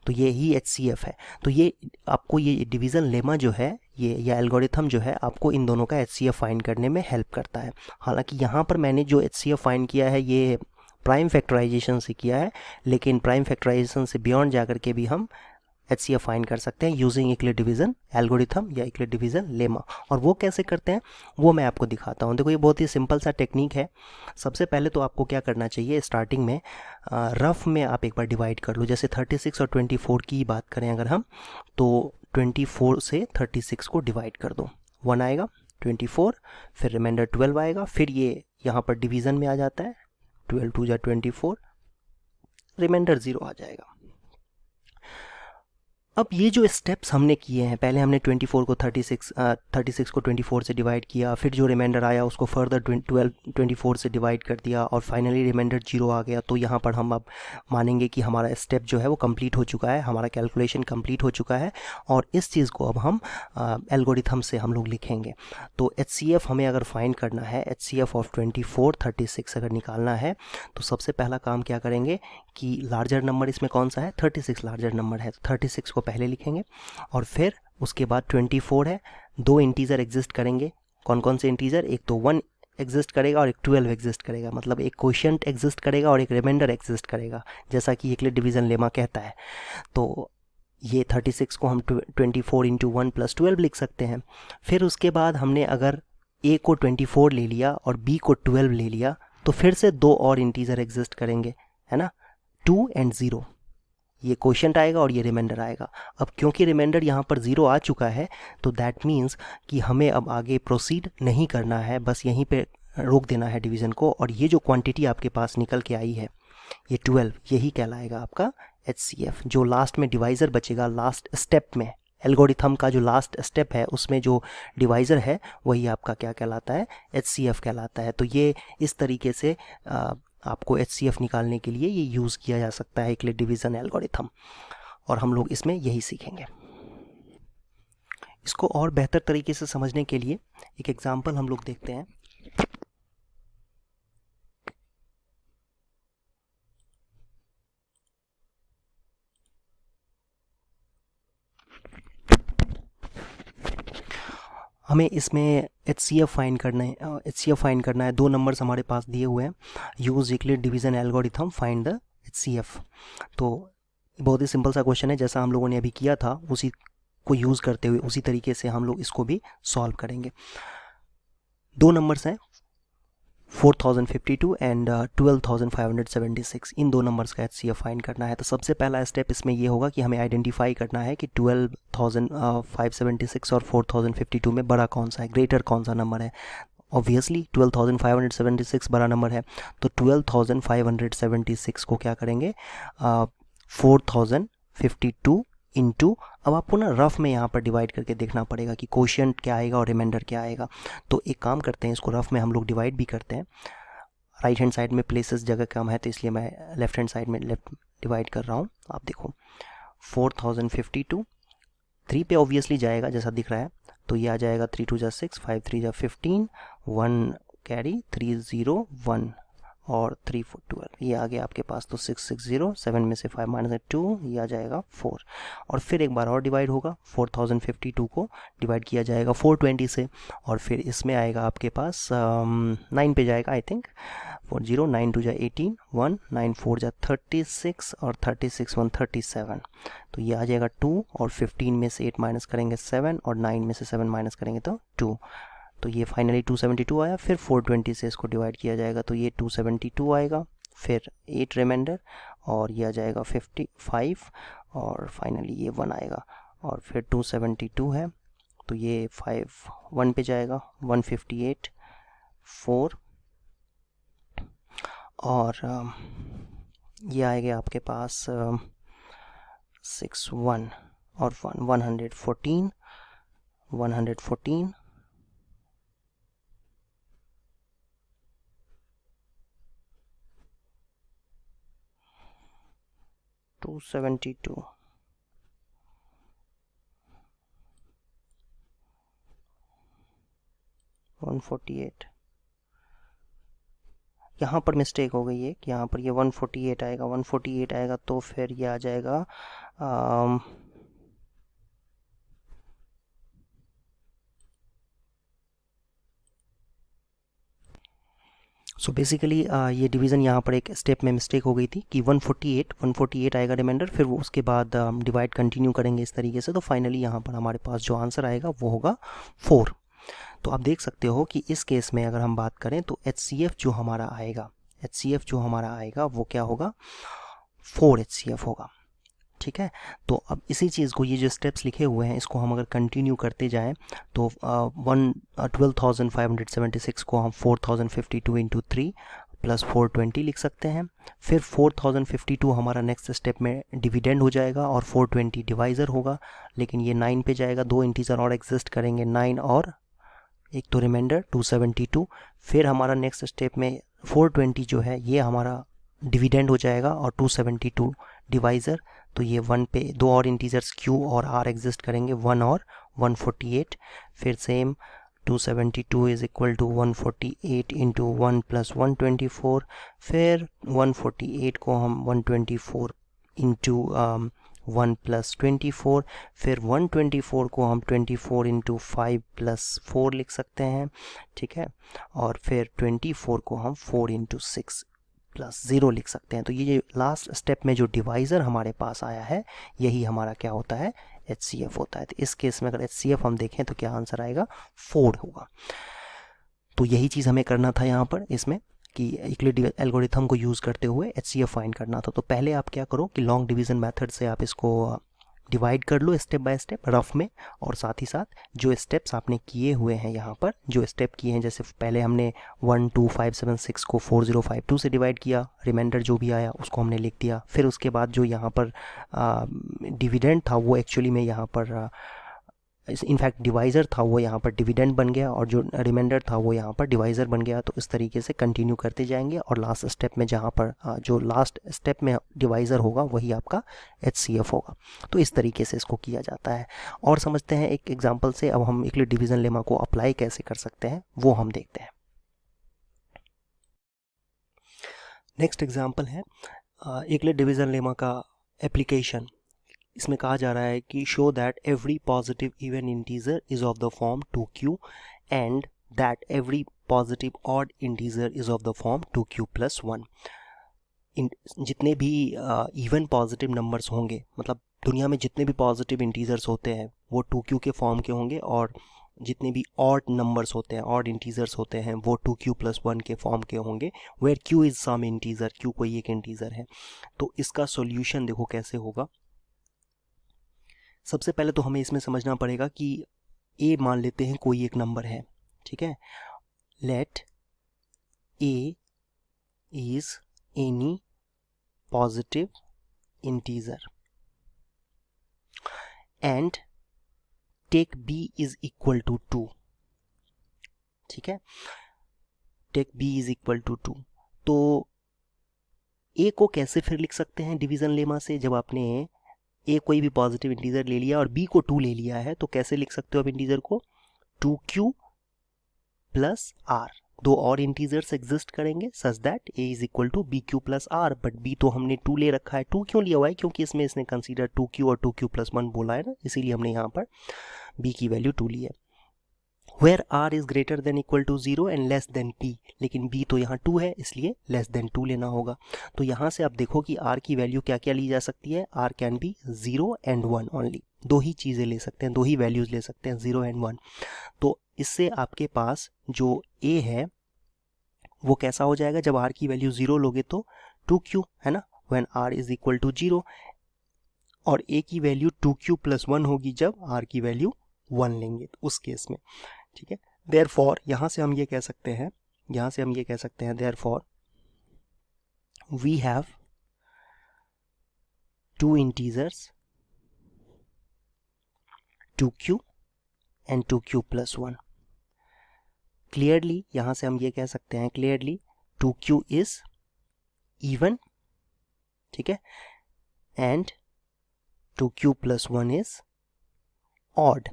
तो ये ही HCF है। तो ये आपको ये डिवीज़न लेमा जो है ये या एल्गोरिथम जो है आपको इन दोनों का HCF फाइंड करने में हेल्प करता है। हालांकि यहाँ पर मैंने जो HCF फाइंड किया है ये प्राइम फैक्टराइजेशन से किया है, लेकिन प्राइम फैक्टराइजेशन से बियॉन्ड जाकर के भी हम HCF फाइंड कर सकते हैं यूजिंग यूक्लिड डिवीज़न एल्गोरिथम या यूक्लिड डिवीज़न लेमा। और वो कैसे करते हैं वो मैं आपको दिखाता हूँ। देखो ये बहुत ही सिंपल सा टेक्निक है। सबसे पहले तो आपको क्या करना चाहिए, स्टार्टिंग में रफ में आप एक बार डिवाइड कर लो। जैसे 36 और 24 की बात करें अगर हम, तो 24 से 36 को डिवाइड कर दो, 1 आएगा, 24 फिर रिमाइंडर 12 आएगा, फिर ये यहाँ पर डिवीज़न में आ जाता है, 12 2 जा 24, रिमाइंडर 0 आ जाएगा। अब ये जो स्टेप्स हमने किए हैं, पहले हमने 24 को 36 को 24 से डिवाइड किया, फिर जो रिमाइंडर आया उसको फर्दर 24 से डिवाइड कर दिया और फाइनली रिमाइंडर 0 आ गया। तो यहाँ पर हम अब मानेंगे कि हमारा स्टेप जो है वो कंप्लीट हो चुका है, हमारा कैलकुलेशन कंप्लीट हो चुका है और इस चीज़ को अब हम एल्गोरिथम से हम लोग लिखेंगे। तो HCF हमें अगर फाइंड करना है, HCF ऑफ 24 36 अगर निकालना है, तो सबसे पहला काम क्या करेंगे कि लार्जर नंबर इसमें कौन सा है, 36 लार्जर नंबर है, तो 36 को पहले लिखेंगे और फिर उसके बाद 24 है, दो इंटीजर एग्जिस्ट करेंगे। कौन कौन से इंटीजर, एक तो 1 एग्जिस्ट करेगा और एक 12 एग्जिस्ट करेगा, मतलब एक क्वोशिएंट एग्जिस्ट करेगा और एक रिमाइंडर एग्जिस्ट करेगा, जैसा कि यूक्लिड डिवीज़न लेमा कहता है। तो ये 36 को हम 24 इंटू 1 प्लस 12 लिख सकते हैं। फिर उसके बाद हमने अगर A को 24 ले लिया और B को 12 ले लिया, तो फिर से दो और इंटीजर एग्जिस्ट करेंगे, है ना, 2 एंड 0, ये क्वोशिएंट आएगा और ये रिमाइंडर आएगा। अब क्योंकि रिमाइंडर यहाँ पर 0 आ चुका है तो दैट मीन्स कि हमें अब आगे प्रोसीड नहीं करना है, बस यहीं पे रोक देना है डिवीज़न को। और ये जो क्वांटिटी आपके पास निकल के आई है ये 12, यही कहलाएगा आपका HCF। जो लास्ट में डिवाइज़र बचेगा, लास्ट स्टेप में एल्गोरिथम का जो लास्ट स्टेप है उसमें जो डिवाइज़र है वही आपका क्या कहलाता है, HCF कहलाता है। तो ये इस तरीके से आपको HCF निकालने के लिए ये यूज़ किया जा सकता है यूक्लिड डिवीज़न एल्गोरिथम, और हम लोग इसमें यही सीखेंगे। इसको और बेहतर तरीके से समझने के लिए एक एग्जांपल हम लोग देखते हैं। हमें इसमें HCF फाइंड करना है, HCF फाइंड करना है। दो नंबर्स हमारे पास दिए हुए हैं, use Euclid division algorithm find the HCF। तो बहुत ही सिंपल सा क्वेश्चन है, जैसा हम लोगों ने अभी किया था उसी को यूज़ करते हुए उसी तरीके से हम लोग इसको भी सॉल्व करेंगे। दो नंबर्स हैं 4052 एंड 12576, इन दो नंबर्स का HCF फाइंड करना है। तो सबसे पहला स्टेप इसमें ये होगा कि हमें आइडेंटिफाई करना है कि 12576 और 4052 में बड़ा कौन सा है, ग्रेटर कौन सा नंबर है। ऑब्वियसली 12576 बड़ा नंबर है, तो 12576 को क्या करेंगे, 4052 इंटू, अब आपको ना रफ में यहाँ पर डिवाइड करके देखना पड़ेगा कि क्वोशिएंट क्या आएगा और रिमाइंडर क्या आएगा। तो एक काम करते हैं, इसको रफ में हम लोग डिवाइड भी करते हैं। राइट हैंड साइड में प्लेसेस जगह कम है तो इसलिए मैं लेफ्ट हैंड साइड में लेफ्ट डिवाइड कर रहा हूँ। आप देखो 4052 3 पे ऑब्वियसली जाएगा जैसा दिख रहा है, तो ये आ जाएगा 3 2 जा 6, 5 3 जा 15, 1 कैरी, 3 0 1 और 3 4 12, ये आ गया आपके पास। तो 6 6 0, 7 में से 5 माइनस 2, ये आ जाएगा 4। और फिर एक बार और डिवाइड होगा, 4052 को डिवाइड किया जाएगा 420 से, और फिर इसमें आएगा आपके पास 9 पे जाएगा आई थिंक, 4 0, 9 2 जा 18, 1 9 4 जा 36 और 36 1 37, तो ये आ जाएगा 2, और 15 में से 8 माइनस करेंगे 7 और 9 में से 7 माइनस करेंगे तो 2, तो ये फाइनली 272 आया। फिर 420 से इसको डिवाइड किया जाएगा तो ये 272 आएगा, फिर 8 रिमाइंडर और ये आ जाएगा 55, और फाइनली ये 1 आएगा, और फिर 272 है तो ये 5 1 पे जाएगा, 158 4, और ये आएगा आपके पास 6 1 और 114 272, 148, यहाँ पर मिस्टेक हो गई है कि यहाँ पर ये 148 आएगा, 148 आएगा तो फिर ये आ जाएगा सो बेसिकली ये डिवीज़न यहाँ पर एक स्टेप में मिस्टेक हो गई थी कि 148 आएगा रिमाइंडर, फिर वो उसके बाद डिवाइड कंटिन्यू करेंगे इस तरीके से, तो फाइनली यहाँ पर हमारे पास जो आंसर आएगा वो होगा 4। तो आप देख सकते हो कि इस केस में अगर हम बात करें तो HCF जो हमारा आएगा वो क्या होगा, 4 HCF होगा। ठीक है, तो अब इसी चीज़ को, ये जो स्टेप्स लिखे हुए हैं इसको हम अगर कंटिन्यू करते जाएं तो 12,576 को हम 4,052 इंटू 3 प्लस 420 लिख सकते हैं। फिर 4,052 हमारा नेक्स्ट स्टेप में डिविडेंड हो जाएगा और 420 डिवाइज़र होगा, लेकिन ये 9 पे जाएगा, दो इंटीजर और एग्जिस्ट करेंगे, 9 और एक तो रिमाइंडर 272। फिर हमारा नेक्स्ट स्टेप में 420 जो है ये हमारा डिविडेंड हो जाएगा और 272 डिवाइज़र, तो ये 1 पे दो और इंटीजर्स Q और R एग्जिस्ट करेंगे, 1 और 148। फिर same 272 is equal to 148 into 1 plus 124। फिर 148 को हम 124 इंटू 1 प्लस 24, फिर 124 को हम 24 इंटू 5 प्लस 4 लिख सकते हैं। ठीक है, और फिर 24 को हम 4 इंटू 6 प्लस 0 लिख सकते हैं। तो ये लास्ट स्टेप में जो डिवाइज़र हमारे पास आया है यही हमारा क्या होता है, HCF होता है। तो इस केस में अगर HCF हम देखें तो क्या आंसर आएगा, 4 होगा। तो यही चीज़ हमें करना था यहाँ पर इसमें कि यूक्लिड एल्गोरिथम को यूज़ करते हुए HCF फाइंड करना था। तो पहले आप क्या करो कि लॉन्ग डिवीज़न मेथड से आप इसको डिवाइड कर लो स्टेप बाय स्टेप रफ में, और साथ ही साथ जो स्टेप्स आपने किए हुए हैं यहाँ पर, जो स्टेप किए हैं, जैसे पहले हमने 12576 को 4052 से डिवाइड किया, रिमाइंडर जो भी आया उसको हमने लिख दिया। फिर उसके बाद जो यहाँ पर डिविडेंड था वो एक्चुअली में यहाँ पर इनफैक्ट डिवाइज़र था वो यहाँ पर डिविडेंड बन गया, और जो रिमाइंडर था वो यहाँ पर डिवाइज़र बन गया। तो इस तरीके से कंटिन्यू करते जाएंगे और लास्ट स्टेप में जहाँ पर जो लास्ट स्टेप में डिवाइज़र होगा वही आपका HCF होगा। तो इस तरीके से इसको किया जाता है। और समझते हैं एक एग्जांपल से, अब हम यूक्लिड डिवीज़न लेमा को अप्लाई कैसे कर सकते हैं वो हम देखते हैं। नेक्स्ट एग्जाम्पल है यूक्लिड डिवीज़न लेमा का एप्लीकेशन। इसमें कहा जा रहा है कि show that every positive even integer is of the form 2q and that every positive odd integer is of the form 2q plus 1। जितने भी इवन पॉजिटिव नंबर्स होंगे, मतलब दुनिया में जितने भी पॉजिटिव इंटीजर्स होते हैं वो 2q के फॉर्म के होंगे, और जितने भी ऑड नंबर्स होते हैं, ऑड इंटीजर्स होते हैं, वो 2q प्लस 1 के फॉर्म के होंगे, where q is some integer, q कोई एक इंटीजर है। तो इसका सॉल्यूशन देखो कैसे होगा। सबसे पहले तो हमें इसमें समझना पड़ेगा कि a मान लेते हैं कोई एक नंबर है। ठीक है, let a is any positive integer and take b is equal to 2। ठीक है, take b is equal to 2। तो a को कैसे फिर लिख सकते हैं डिवीजन लेमा से, जब आपने ए कोई भी पॉजिटिव इंटीजर ले लिया और बी को 2 ले लिया है, तो कैसे लिख सकते हो आप इंटीजर को, 2q प्लस आर। दो और इंटीजर्स एग्जिस्ट करेंगे such that a is equal to b q plus r, but b तो हमने 2 ले रखा है। 2 क्यों लिया हुआ है, क्योंकि इसमें इसने कंसीडर 2q और 2q प्लस 1 बोला है ना, इसीलिए हमने यहाँ पर b की वैल्यू 2 ली है। Where r is greater than equal to 0 and less than p, लेकिन b तो यहाँ 2 है इसलिए लेस देन 2 लेना होगा। तो यहाँ से आप देखो कि r की वैल्यू क्या क्या ली जा सकती है, r can be 0 and 1 only, दो ही चीज़ें ले सकते हैं, दो ही वैल्यूज़ ले सकते हैं, 0 एंड 1। तो इससे आपके पास जो a है वो कैसा हो जाएगा, जब r की वैल्यू 0 लोगे तो 2q है ना, when r is equal to 0, और a की वैल्यू 2q प्लस 1 होगी जब r की वैल्यू 1 लेंगे तो उस केस में। ठीक है, देयरफॉर यहाँ से हम ये कह सकते हैं, therefore we have two integers 2q and 2q plus 1। Clearly यहाँ से हम ये कह सकते हैं, क्लियरली 2q इज इवन, ठीक है, and 2q plus 1 is odd.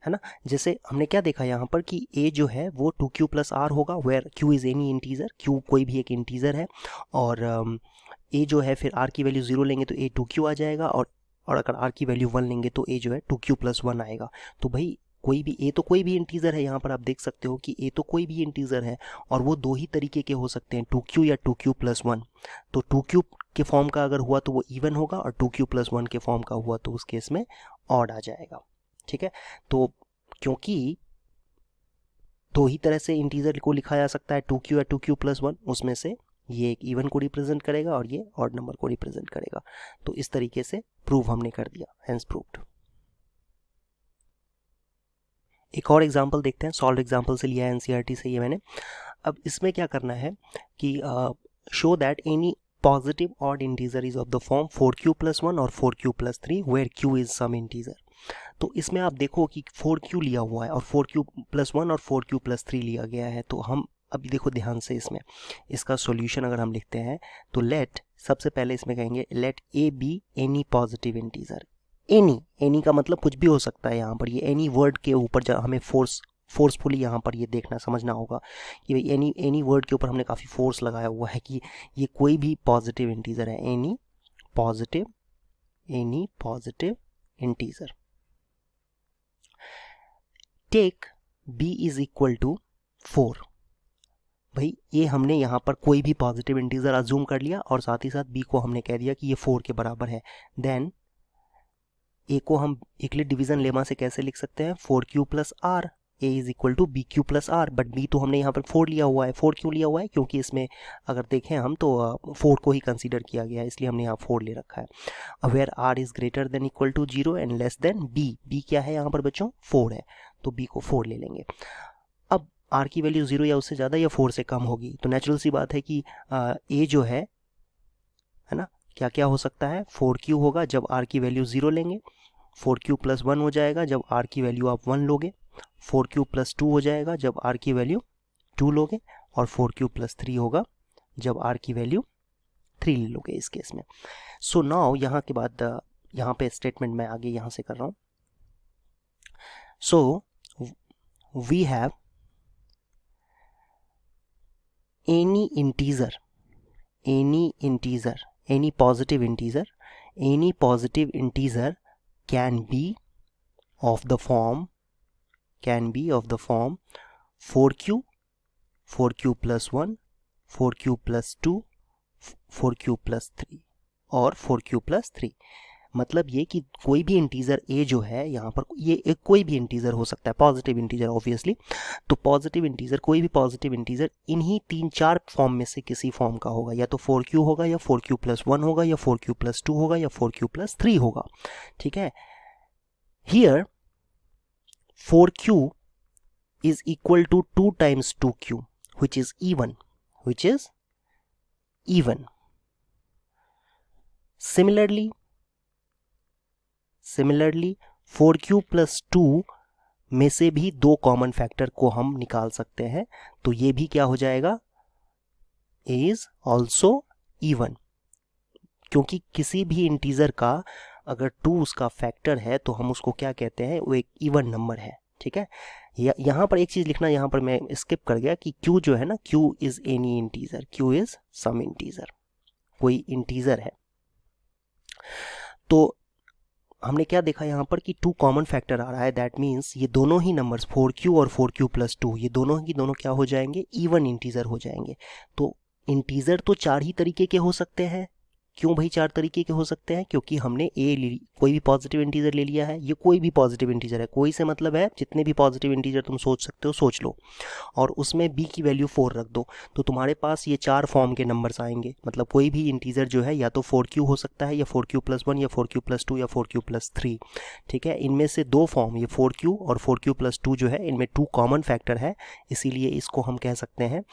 है ना। जैसे हमने क्या देखा यहाँ पर कि a जो है वो 2q प्लस r होगा, where q is any integer, q कोई भी एक इंटीजर है, और a जो है फिर r की वैल्यू 0 लेंगे तो a 2q आ जाएगा, और अगर r की वैल्यू 1 लेंगे तो a जो है 2q प्लस 1 आएगा। तो भाई कोई भी a तो कोई भी इंटीजर है, यहाँ पर आप देख सकते हो कि a तो कोई भी इंटीजर है, और वो दो ही तरीके के हो सकते हैं, 2q या 2q प्लस 1। तो 2q के फॉर्म का अगर हुआ तो वो इवन होगा, और 2q प्लस 1 के फॉर्म का हुआ तो उस केस में ऑड आ जाएगा। ठीक है, तो क्योंकि दो ही तरह से इंटीजर को लिखा जा सकता है, 2q या 2q प्लस 1, उसमें से ये एक इवन को रिप्रेजेंट करेगा और ये ऑड नंबर को रिप्रेजेंट करेगा। तो इस तरीके से प्रूव हमने कर दिया, हेंस प्रूव्ड। एक और एग्जांपल देखते हैं, सॉल्व एग्जांपल से लिया है एनसीईआरटी से ये मैंने। अब इसमें क्या करना है कि show that any positive odd integer is of the form 4q plus 1 और 4q plus 3 where q is some integer. तो इसमें आप देखो कि 4q लिया हुआ है और 4q प्लस 1 और 4q प्लस 3 लिया गया है। तो हम अभी देखो ध्यान से, इसमें इसका सॉल्यूशन अगर हम लिखते हैं तो लेट, सबसे पहले इसमें कहेंगे let a be any positive integer. Any का मतलब कुछ भी हो सकता है, यहाँ पर ये एनी वर्ड के ऊपर हमें फोर्सफुली यहाँ पर ये देखना समझना होगा कि भाई एनी वर्ड के ऊपर हमने काफ़ी फोर्स लगाया हुआ है कि ये कोई भी पॉजिटिव इंटीजर है, any positive integer. Take b is equal to 4। भाई ये हमने यहाँ पर कोई भी पॉजिटिव इंटीजर अज्यूम कर लिया, और साथ ही साथ b को हमने कह दिया कि ये 4 के बराबर है। देन a को हम यूक्लिड डिवीजन लेमा से कैसे लिख सकते हैं, 4q plus r, a is equal to b q plus r. But b तो हमने यहाँ पर 4 लिया हुआ है। 4 क्यों लिया हुआ है, क्योंकि इसमें अगर देखें हम तो 4 को ही कंसीडर किया गया है, इसलिए हमने यहाँ 4 ले रखा है। Where r is greater than equal to 0 and less than b क्या है यहाँ पर बच्चों, 4 है, तो b को 4 ले लेंगे। अब r की वैल्यू 0 या उससे ज़्यादा या 4 से कम होगी, तो नेचुरल सी बात है कि a जो है ना, क्या क्या हो सकता है, 4q होगा जब r की वैल्यू 0 लेंगे, 4q प्लस 1 हो जाएगा जब r की वैल्यू आप 1 लोगे, 4q प्लस 2 हो जाएगा जब r की वैल्यू 2 लोगे, और 4q प्लस 3 होगा जब r की वैल्यू 3 ले लोगे इस केस में। सो नाउ यहाँ के बाद यहाँ पे स्टेटमेंट मैं आगे यहाँ से कर रहा हूँ। So we have any positive integer can be of the form 4q plus 1, 4q plus 2, 4q plus 3 और 4q plus 3। मतलब ये कि कोई भी इंटीजर a जो है यहाँ पर, ये एक कोई भी इंटीजर हो सकता है, पॉजिटिव इंटीजर ऑब्वियसली। तो पॉजिटिव इंटीजर, कोई भी पॉजिटिव इंटीजर इन्हीं 3-4 फॉर्म में से किसी फॉर्म का होगा, या तो 4q होगा, या 4q प्लस 1 होगा, या 4q प्लस 2 होगा, या 4q प्लस 3 होगा। ठीक है, here 4q is equal to 2 times 2q which is even. Similarly 4q plus 2 में से भी दो कॉमन फैक्टर को हम निकाल सकते हैं, तो ये भी क्या हो जाएगा, is also even, क्योंकि किसी भी इंटीजर का अगर 2 उसका फैक्टर है तो हम उसको क्या कहते हैं, वो एक इवन नंबर है। ठीक है, यहाँ पर एक चीज़ लिखना, यहाँ पर मैं स्किप कर गया कि q जो है ना, q is any integer, q is some integer, कोई इंटीजर है। तो हमने क्या देखा यहाँ पर कि 2 कॉमन फैक्टर आ रहा है, दैट मीन्स ये दोनों ही नंबर्स 4q और 4q प्लस 2 ये दोनों ही दोनों क्या हो जाएंगे, इवन इंटीजर हो जाएंगे। तो इंटीजर तो 4 ही तरीके के हो सकते हैं। क्यों भाई 4 तरीके के हो सकते हैं, क्योंकि हमने कोई भी पॉजिटिव इंटीजर ले लिया है, ये कोई भी पॉजिटिव इंटीजर है, कोई से मतलब है जितने भी पॉजिटिव इंटीजर तुम सोच सकते हो सोच लो, और उसमें b की वैल्यू 4 रख दो, तो तुम्हारे पास ये 4 फॉर्म के नंबर्स आएंगे। मतलब कोई भी इंटीजर जो है या तो 4q हो सकता है, या 4q प्लस 1, या 4q प्लस 2, या 4q प्लस 3। ठीक है, इनमें से दो फॉर्म, ये 4q और 4q प्लस 2 जो है, इनमें 2 कॉमन फैक्टर है, इसीलिए इसको हम कह सकते हैं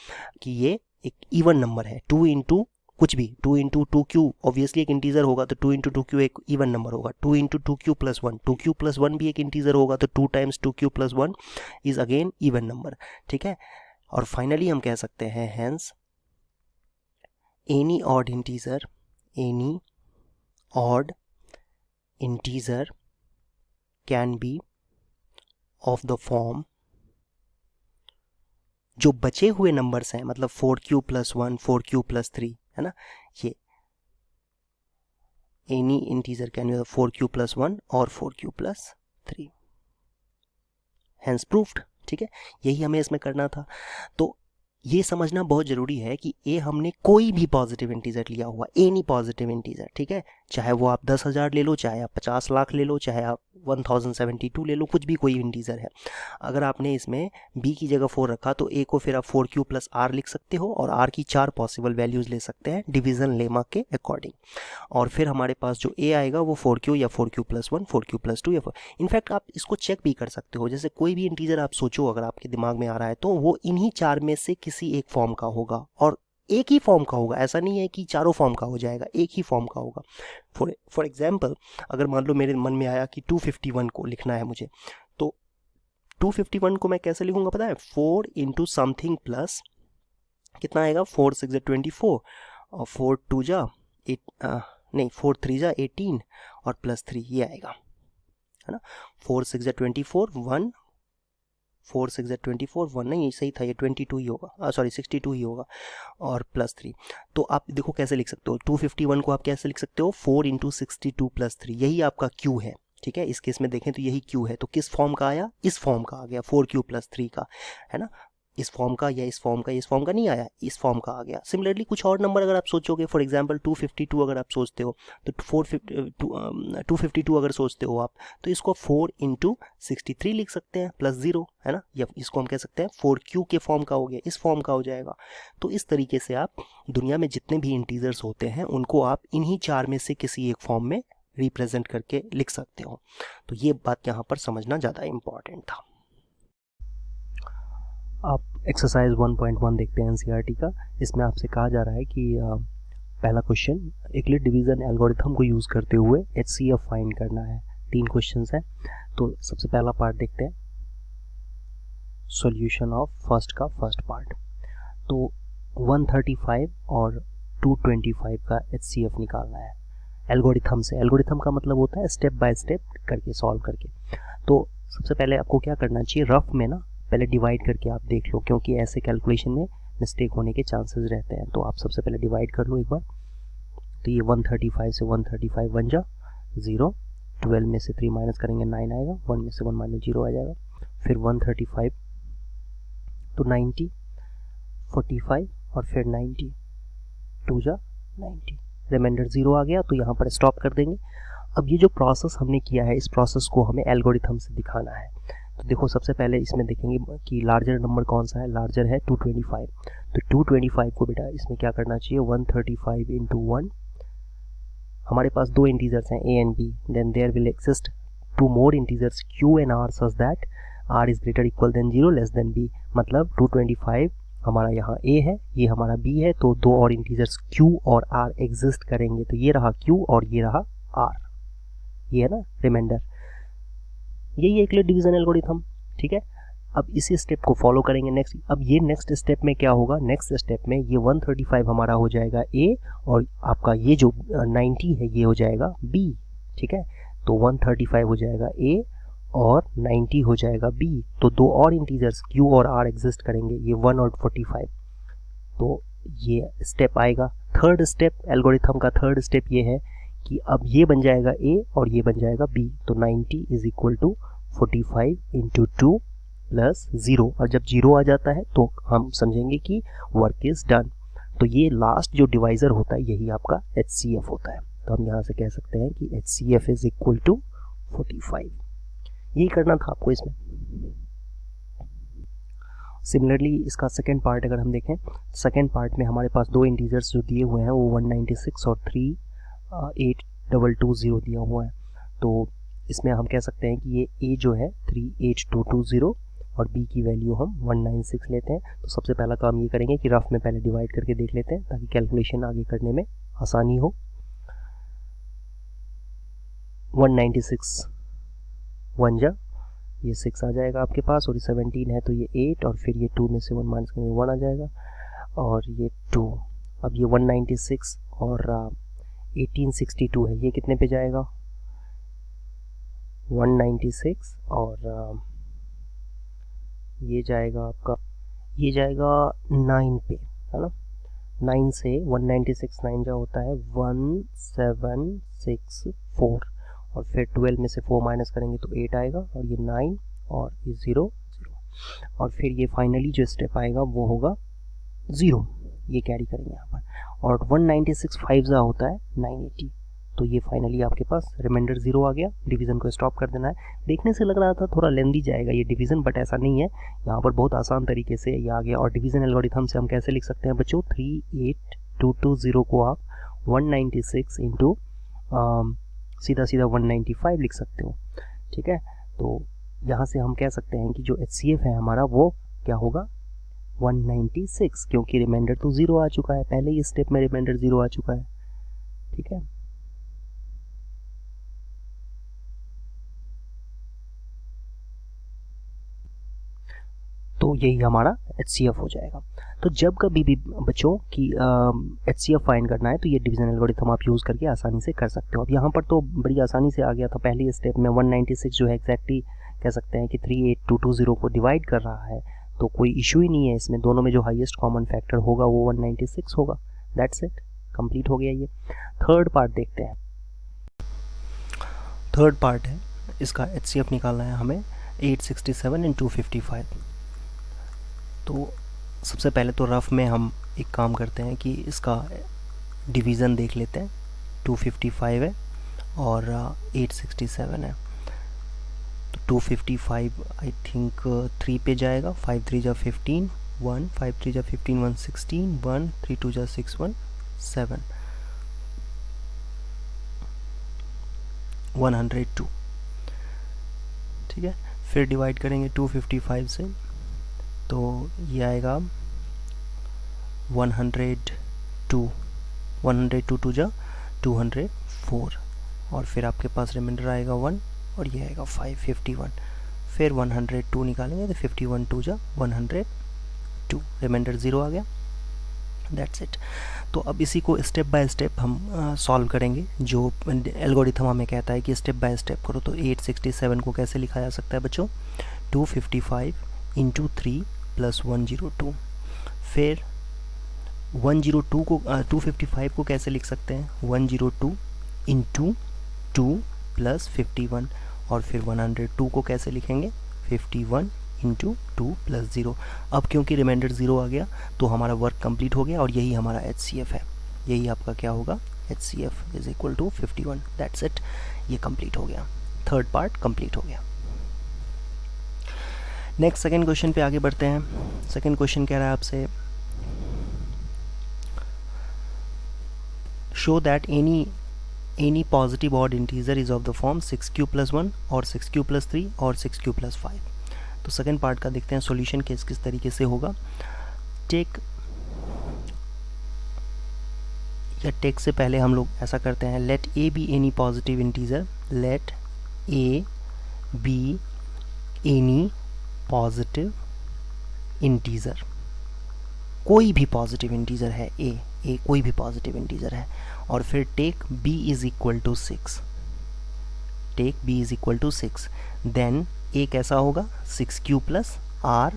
कि ये एक इवन नंबर है। 2 इंटू कुछ भी, 2 इंटू 2q ऑब्वियसली एक इंटीजर होगा, तो 2 इंटू 2q एक इवन नंबर होगा। 2 into 2q plus 1, 2q plus 1 भी एक इंटीजर होगा, तो 2 times 2q plus 1 is again even number. ठीक है, और फाइनली हम कह सकते हैं hence any odd integer can B of the form, जो बचे हुए नंबर्स हैं, मतलब 4q + 1, 4q + 3, है ना, ये any integer can B 4q + 1 और 4q + 3, हैंस प्रूफ्ड। ठीक है, यही हमें इसमें करना था। तो ये समझना बहुत ज़रूरी है कि ए हमने कोई भी पॉजिटिव इंटीजर लिया हुआ, एनी पॉजिटिव इंटीजर, ठीक है, चाहे वो आप 10,000 ले लो, चाहे आप 50 लाख ले लो, चाहे आप 1072 ले लो, कुछ भी कोई इंटीजर है। अगर आपने इसमें बी की जगह 4 रखा तो ए को फिर आप 4q + r लिख सकते हो और r की 4 पॉसिबल वैल्यूज़ ले सकते हैं डिवीज़न लेमा के अकॉर्डिंग। और फिर हमारे पास जो ए आएगा वो 4q या 4q + 1, 4q + 2 या 4। इनफैक्ट आप इसको चेक भी कर सकते हो, जैसे कोई भी इंटीजर आप सोचो अगर आपके दिमाग में आ रहा है तो वो इन्हीं 4 में से किसी एक फॉर्म का होगा, और एक ही फॉर्म का होगा, ऐसा नहीं है कि चारों फॉर्म का हो जाएगा, एक ही फॉर्म का होगा। फॉर एग्जाम्पल, अगर मान लो मेरे मन में आया कि 251 को लिखना है मुझे, तो 251 को मैं कैसे लिखूंगा पता है, 4 × समथिंग प्लस कितना आएगा, 4 × 6 = 24 और 4 × 2 = 8, नहीं 4 × 3 = 18 और +3 ये आएगा, है ना। 4 × 6 = 24, 1, 4 × 6 = 24, 1 नहीं सही था, ये 22 ही होगा, सॉरी 62 ही होगा, और +3। तो आप देखो कैसे लिख सकते हो, 251 को आप कैसे लिख सकते हो, 4 × 62 + 3, यही आपका Q है। ठीक है, इस केस में देखें तो यही Q है, तो किस फॉर्म का आया, इस फॉर्म का आ गया, 4Q + 3 का, है ना। इस फॉर्म का या इस फॉर्म का, इस फॉर्म का नहीं आया, इस फॉर्म का आ गया। सिमिलरली कुछ और नंबर अगर आप सोचोगे, फॉर एग्जांपल 252 अगर आप सोचते हो तो 252 अगर सोचते हो आप, तो इसको 4 × 63 लिख सकते हैं +0, है ना, या इसको हम कह सकते हैं 4Q के फॉर्म का हो गया, इस फॉर्म का हो जाएगा। तो इस तरीके से आप दुनिया में जितने भी इंटीजर्स होते हैं उनको आप इन्हीं 4 में से किसी एक फॉर्म में रिप्रेजेंट करके लिख सकते हो। तो ये बात यहाँ पर समझना ज़्यादा इम्पॉर्टेंट था। आप एक्सरसाइज 1.1 देखते हैं एनसीईआरटी का। इसमें आपसे कहा जा रहा है कि पहला क्वेश्चन, यूक्लिड डिवीज़न एल्गोरिथम को यूज़ करते हुए HCF फाइंड करना है। 3 क्वेश्चंस हैं, तो सबसे पहला पार्ट देखते हैं, सॉल्यूशन ऑफ फर्स्ट पार्ट। तो 135 और 225 का HCF निकालना है एल्गोरिथम से। एल्गोरिथम का मतलब होता है स्टेप बाय स्टेप करके सॉल्व करके। तो सबसे पहले आपको क्या करना चाहिए, रफ में ना पहले डिवाइड करके आप देख लो, क्योंकि ऐसे कैलकुलेशन में मिस्टेक होने के चांसेस रहते हैं। तो आप सबसे पहले डिवाइड कर लो एक बार। तो ये 135 से 135 बन जा 0, 12 में से 3 माइनस करेंगे 9 आएगा, 1 में से 1 माइनस 0 आ जाएगा। फिर 135 तो 90, 45 और फिर 90, 2 जा 90, रिमाइंडर 0 आ गया, तो यहाँ पर स्टॉप कर देंगे। अब ये जो प्रोसेस हमने किया है, इस प्रोसेस को हमें एल्गोरिथम से दिखाना है। तो देखो सबसे पहले इसमें देखेंगे कि लार्जर नंबर कौन सा है, लार्जर है 225। तो 225 को बेटा इसमें क्या करना चाहिए, 135 × 1, हमारे पास 2 इंटीजर्स हैं a and b, then there will exist 2 more integers q and r such that r is greater equal than 0 less than b। मतलब 225 हमारा यहाँ a है, ये हमारा b है, तो 2 और इंटीजर्स q और r एग्जिस्ट करेंगे। तो ये रहा q और ये रहा r, ये है ना रिमाइंडर। यही है यूक्लिड डिवीजन एल्गोरिथम। ठीक है, अब इसी स्टेप को फॉलो करेंगे नेक्स्ट। अब ये नेक्स्ट स्टेप में क्या होगा, नेक्स्ट स्टेप में ये 135 हमारा हो जाएगा a और आपका ये जो 90 है ये हो जाएगा b। ठीक है, तो 135 हो जाएगा a और 90 हो जाएगा b। तो 2 और इंटीजर्स q और r एग्जिस्ट करेंगे, ये 1 और 45। तो ये स्टेप आएगा। थर्ड स्टेप, एल्गोरिथम का थर्ड स्टेप ये है कि अब ये बन जाएगा a और ये बन जाएगा b। तो 90 = 45 × 2 + 0, और जब 0 आ जाता है तो हम समझेंगे कि वर्क इज डन। तो ये लास्ट जो डिवाइजर होता है यही आपका HCF होता है। तो हम यहाँ से कह सकते हैं कि HCF = 45। यही करना था आपको इसमें। सिमिलरली इसका सेकेंड पार्ट अगर हम देखें, सेकेंड पार्ट में हमारे पास 2 इंटीजर्स जो दिए हुए हैं वो 196 और 38220 दिया हुआ है। तो इसमें हम कह सकते हैं कि ये a जो है 38220 और b की वैल्यू हम 196 लेते हैं। तो सबसे पहला काम ये करेंगे कि रफ में पहले डिवाइड करके देख लेते हैं ताकि कैलकुलेशन आगे करने में आसानी हो। 196 1 जा ये 6 आ जाएगा आपके पास, और ये 17 है तो ये 8, और फिर ये 2 में से 1 माइनस करेंगे 1 आ जाएगा, और ये 2। अब ये 196 और 1862 है, ये कितने पे जाएगा, 196 और ये जाएगा आपका, ये जाएगा 9 पे, है ना। 9 से 196 9 जो होता है 1764, और फिर 12 में से 4 माइनस करेंगे तो 8 आएगा, और ये 9 और ये 0 0, और फिर ये फाइनली जो स्टेप आएगा वो होगा 0, ये कैरी करेंगे यहाँ पर, और 196 5 जा होता है 980, तो ये फाइनली आपके पास रिमाइंडर 0 आ गया। डिवीज़न को स्टॉप कर देना है। देखने से लग रहा था थोड़ा लेंदी जाएगा ये डिवीज़न, बट ऐसा नहीं है, यहाँ पर बहुत आसान तरीके से ये आ गया। और डिवीज़न एल्गोरिथम से हम कैसे लिख सकते हैं बच्चों, 38220 को आप 196 इंटू सीधा सीधा 195 लिख सकते हो, ठीक है। तो यहाँ से हम कह सकते हैं कि जो HCF है हमारा वो क्या होगा 196, क्योंकि रिमाइंडर तो 0 आ चुका है, पहले ही स्टेप में रिमाइंडर 0 आ चुका है, ठीक है। तो यही हमारा HCF हो जाएगा। तो जब कभी भी बच्चों की HCF फाइंड करना है तो ये डिवीजन एल्गोरिथम आप यूज़ करके आसानी से कर सकते हो। अब यहाँ पर तो बड़ी आसानी से आ गया था, पहले स्टेप में 196 जो है एग्जैक्टली कह सकते हैं कि 38220 को डिवाइड कर रहा है, तो कोई इशू ही नहीं है इसमें, दोनों में जो हाईएस्ट कॉमन फैक्टर होगा वो 196 होगा। दैट्स इट, कंप्लीट हो गया ये। थर्ड पार्ट देखते हैं। थर्ड पार्ट है, इसका HCF निकालना है हमें 867 एंड 255। तो सबसे पहले तो रफ में हम एक काम करते हैं कि इसका डिवीज़न देख लेते हैं। 255 है और 867 है, तो 255 आई थिंक 3 पे जाएगा, 5 3 जा 15, 1 5 3 जा 15, 1 16, 1 3 2 जा 6 1 7, 102, ठीक है। फिर डिवाइड करेंगे 255 से, तो ये आएगा 102, 102 2 जा 204, और फिर आपके पास रिमाइंडर आएगा 1, और ये आएगा 551। फिर 102 निकालेंगे तो 51 2 जा 102, रिमाइंडर 0 आ गया। That's it. तो अब इसी को स्टेप बाय स्टेप हम सॉल्व करेंगे। जो एल्गोरिथम हमें कहता है कि स्टेप बाय स्टेप करो, तो 867 को कैसे लिखा जा सकता है बच्चों, 255 इंटू 3 प्लस 102। फिर 102 को 255 को कैसे लिख सकते हैं, 102 इंटू 2 प्लस 51, और फिर 102 को कैसे लिखेंगे, 51 इंटू 2 प्लस 0। अब क्योंकि रिमाइंडर 0 आ गया तो हमारा वर्क कंप्लीट हो गया, और यही हमारा HCF है। यही आपका क्या होगा, HCF is equal to 51। That's it, ये कंप्लीट हो गया, थर्ड पार्ट कंप्लीट हो गया। नेक्स्ट सेकेंड क्वेश्चन पे आगे बढ़ते हैं। सेकेंड क्वेश्चन कह रहा है आपसे, show that any positive odd integer is of the form 6q plus 1 और 6q प्लस 3 और 6q प्लस 5। तो सेकेंड पार्ट का देखते हैं सॉल्यूशन किस तरीके से होगा। टेक से पहले हम लोग ऐसा करते हैं, let a be any positive integer, let a be any positive integer, कोई भी पॉजिटिव इंटीजर है a कोई भी पॉजिटिव इंटीजर है, और फिर take b is equal to 6, take b is equal to 6, then a कैसा होगा 6q प्लस r,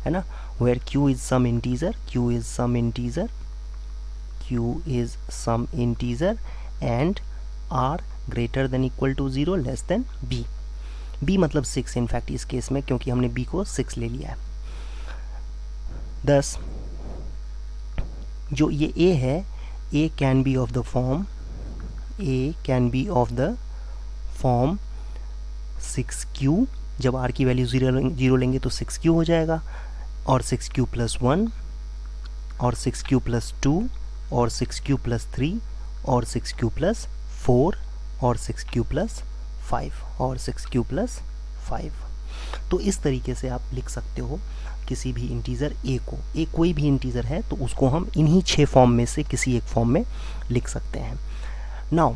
है ना, where q is some integer, q is some integer, q is some integer, and r greater than equal to 0 less than b। b मतलब 6 in fact इस case में, क्योंकि हमने b को 6 ले लिया है। 10 जो ये a है, a can be of the form, a can be of the form 6q, जब r की वैल्यू 0 लेंगे तो 6q हो जाएगा, और 6q प्लस 1 और 6q प्लस 2 और 6q प्लस 3 और 6q प्लस 4 और 6q प्लस 5 और 6q प्लस 5। तो इस तरीके से आप लिख सकते हो किसी भी इंटीजर a को। a कोई भी इंटीजर है तो उसको हम इन्हीं 6 फॉर्म में से किसी एक फॉर्म में लिख सकते हैं। नाउ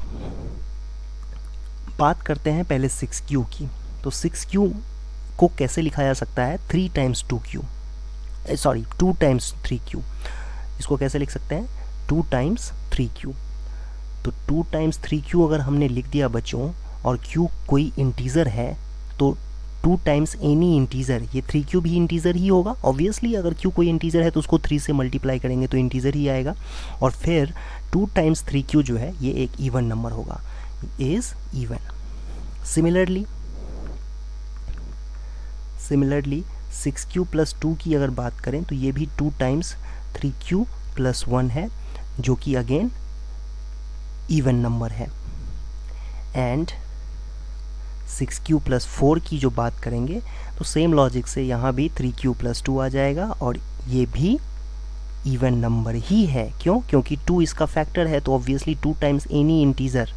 बात करते हैं पहले 6q की। तो 6q को कैसे लिखा जा सकता है, 3 times 2q, sorry 2 times 3q। इसको कैसे लिख सकते हैं, 2 टाइम्स 3q। तो 2 टाइम्स 3q अगर हमने लिख दिया बच्चों, और q कोई इंटीजर है, तो 2 टाइम्स एनी इंटीजर, ये 3q भी इंटीजर ही होगा ऑब्वियसली, अगर q कोई इंटीजर है तो उसको 3 से मल्टीप्लाई करेंगे तो इंटीजर ही आएगा, और फिर 2 टाइम्स 3q जो है ये एक इवन नंबर होगा, is even. Similarly 6q plus 2 की अगर बात करें तो ये भी 2 टाइम्स 3q प्लस 1 है, जो कि अगेन इवन नंबर है। एंड 6q प्लस 4 की जो बात करेंगे तो सेम लॉजिक से यहाँ भी 3q प्लस 2 आ जाएगा, और ये भी इवन नंबर ही है। क्यों? क्योंकि 2 इसका फैक्टर है, तो obviously 2 times any integer,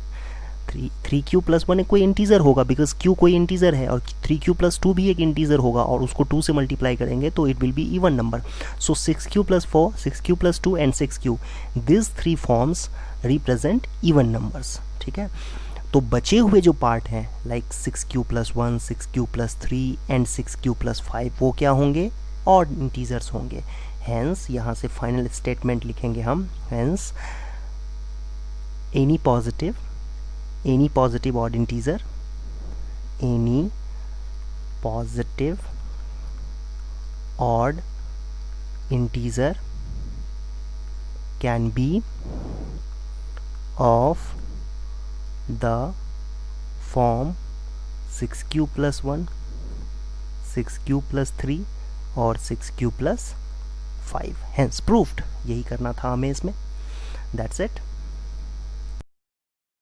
3q plus 1 कोई इंटीजर होगा बिकॉज q कोई इंटीजर है, और 3q प्लस 2 भी एक इंटीजर होगा, और उसको 2 से मल्टीप्लाई करेंगे तो it will be even number. So 6q plus 4, 6q plus 2 and 6q, this 3 forms represent even numbers. ठीक है, तो बचे हुए जो पार्ट हैं like 6q plus 1, 6q plus 3 and 6q plus 5, वो क्या होंगे? ऑड इंटीजर्स होंगे। हेंस यहाँ से फाइनल स्टेटमेंट लिखेंगे हम, hence any positive odd integer, any positive odd integer can B of the form 6q plus 1, 6q plus 3 और 6q plus 5, hence proved। यही करना था हमें इसमें, that's it।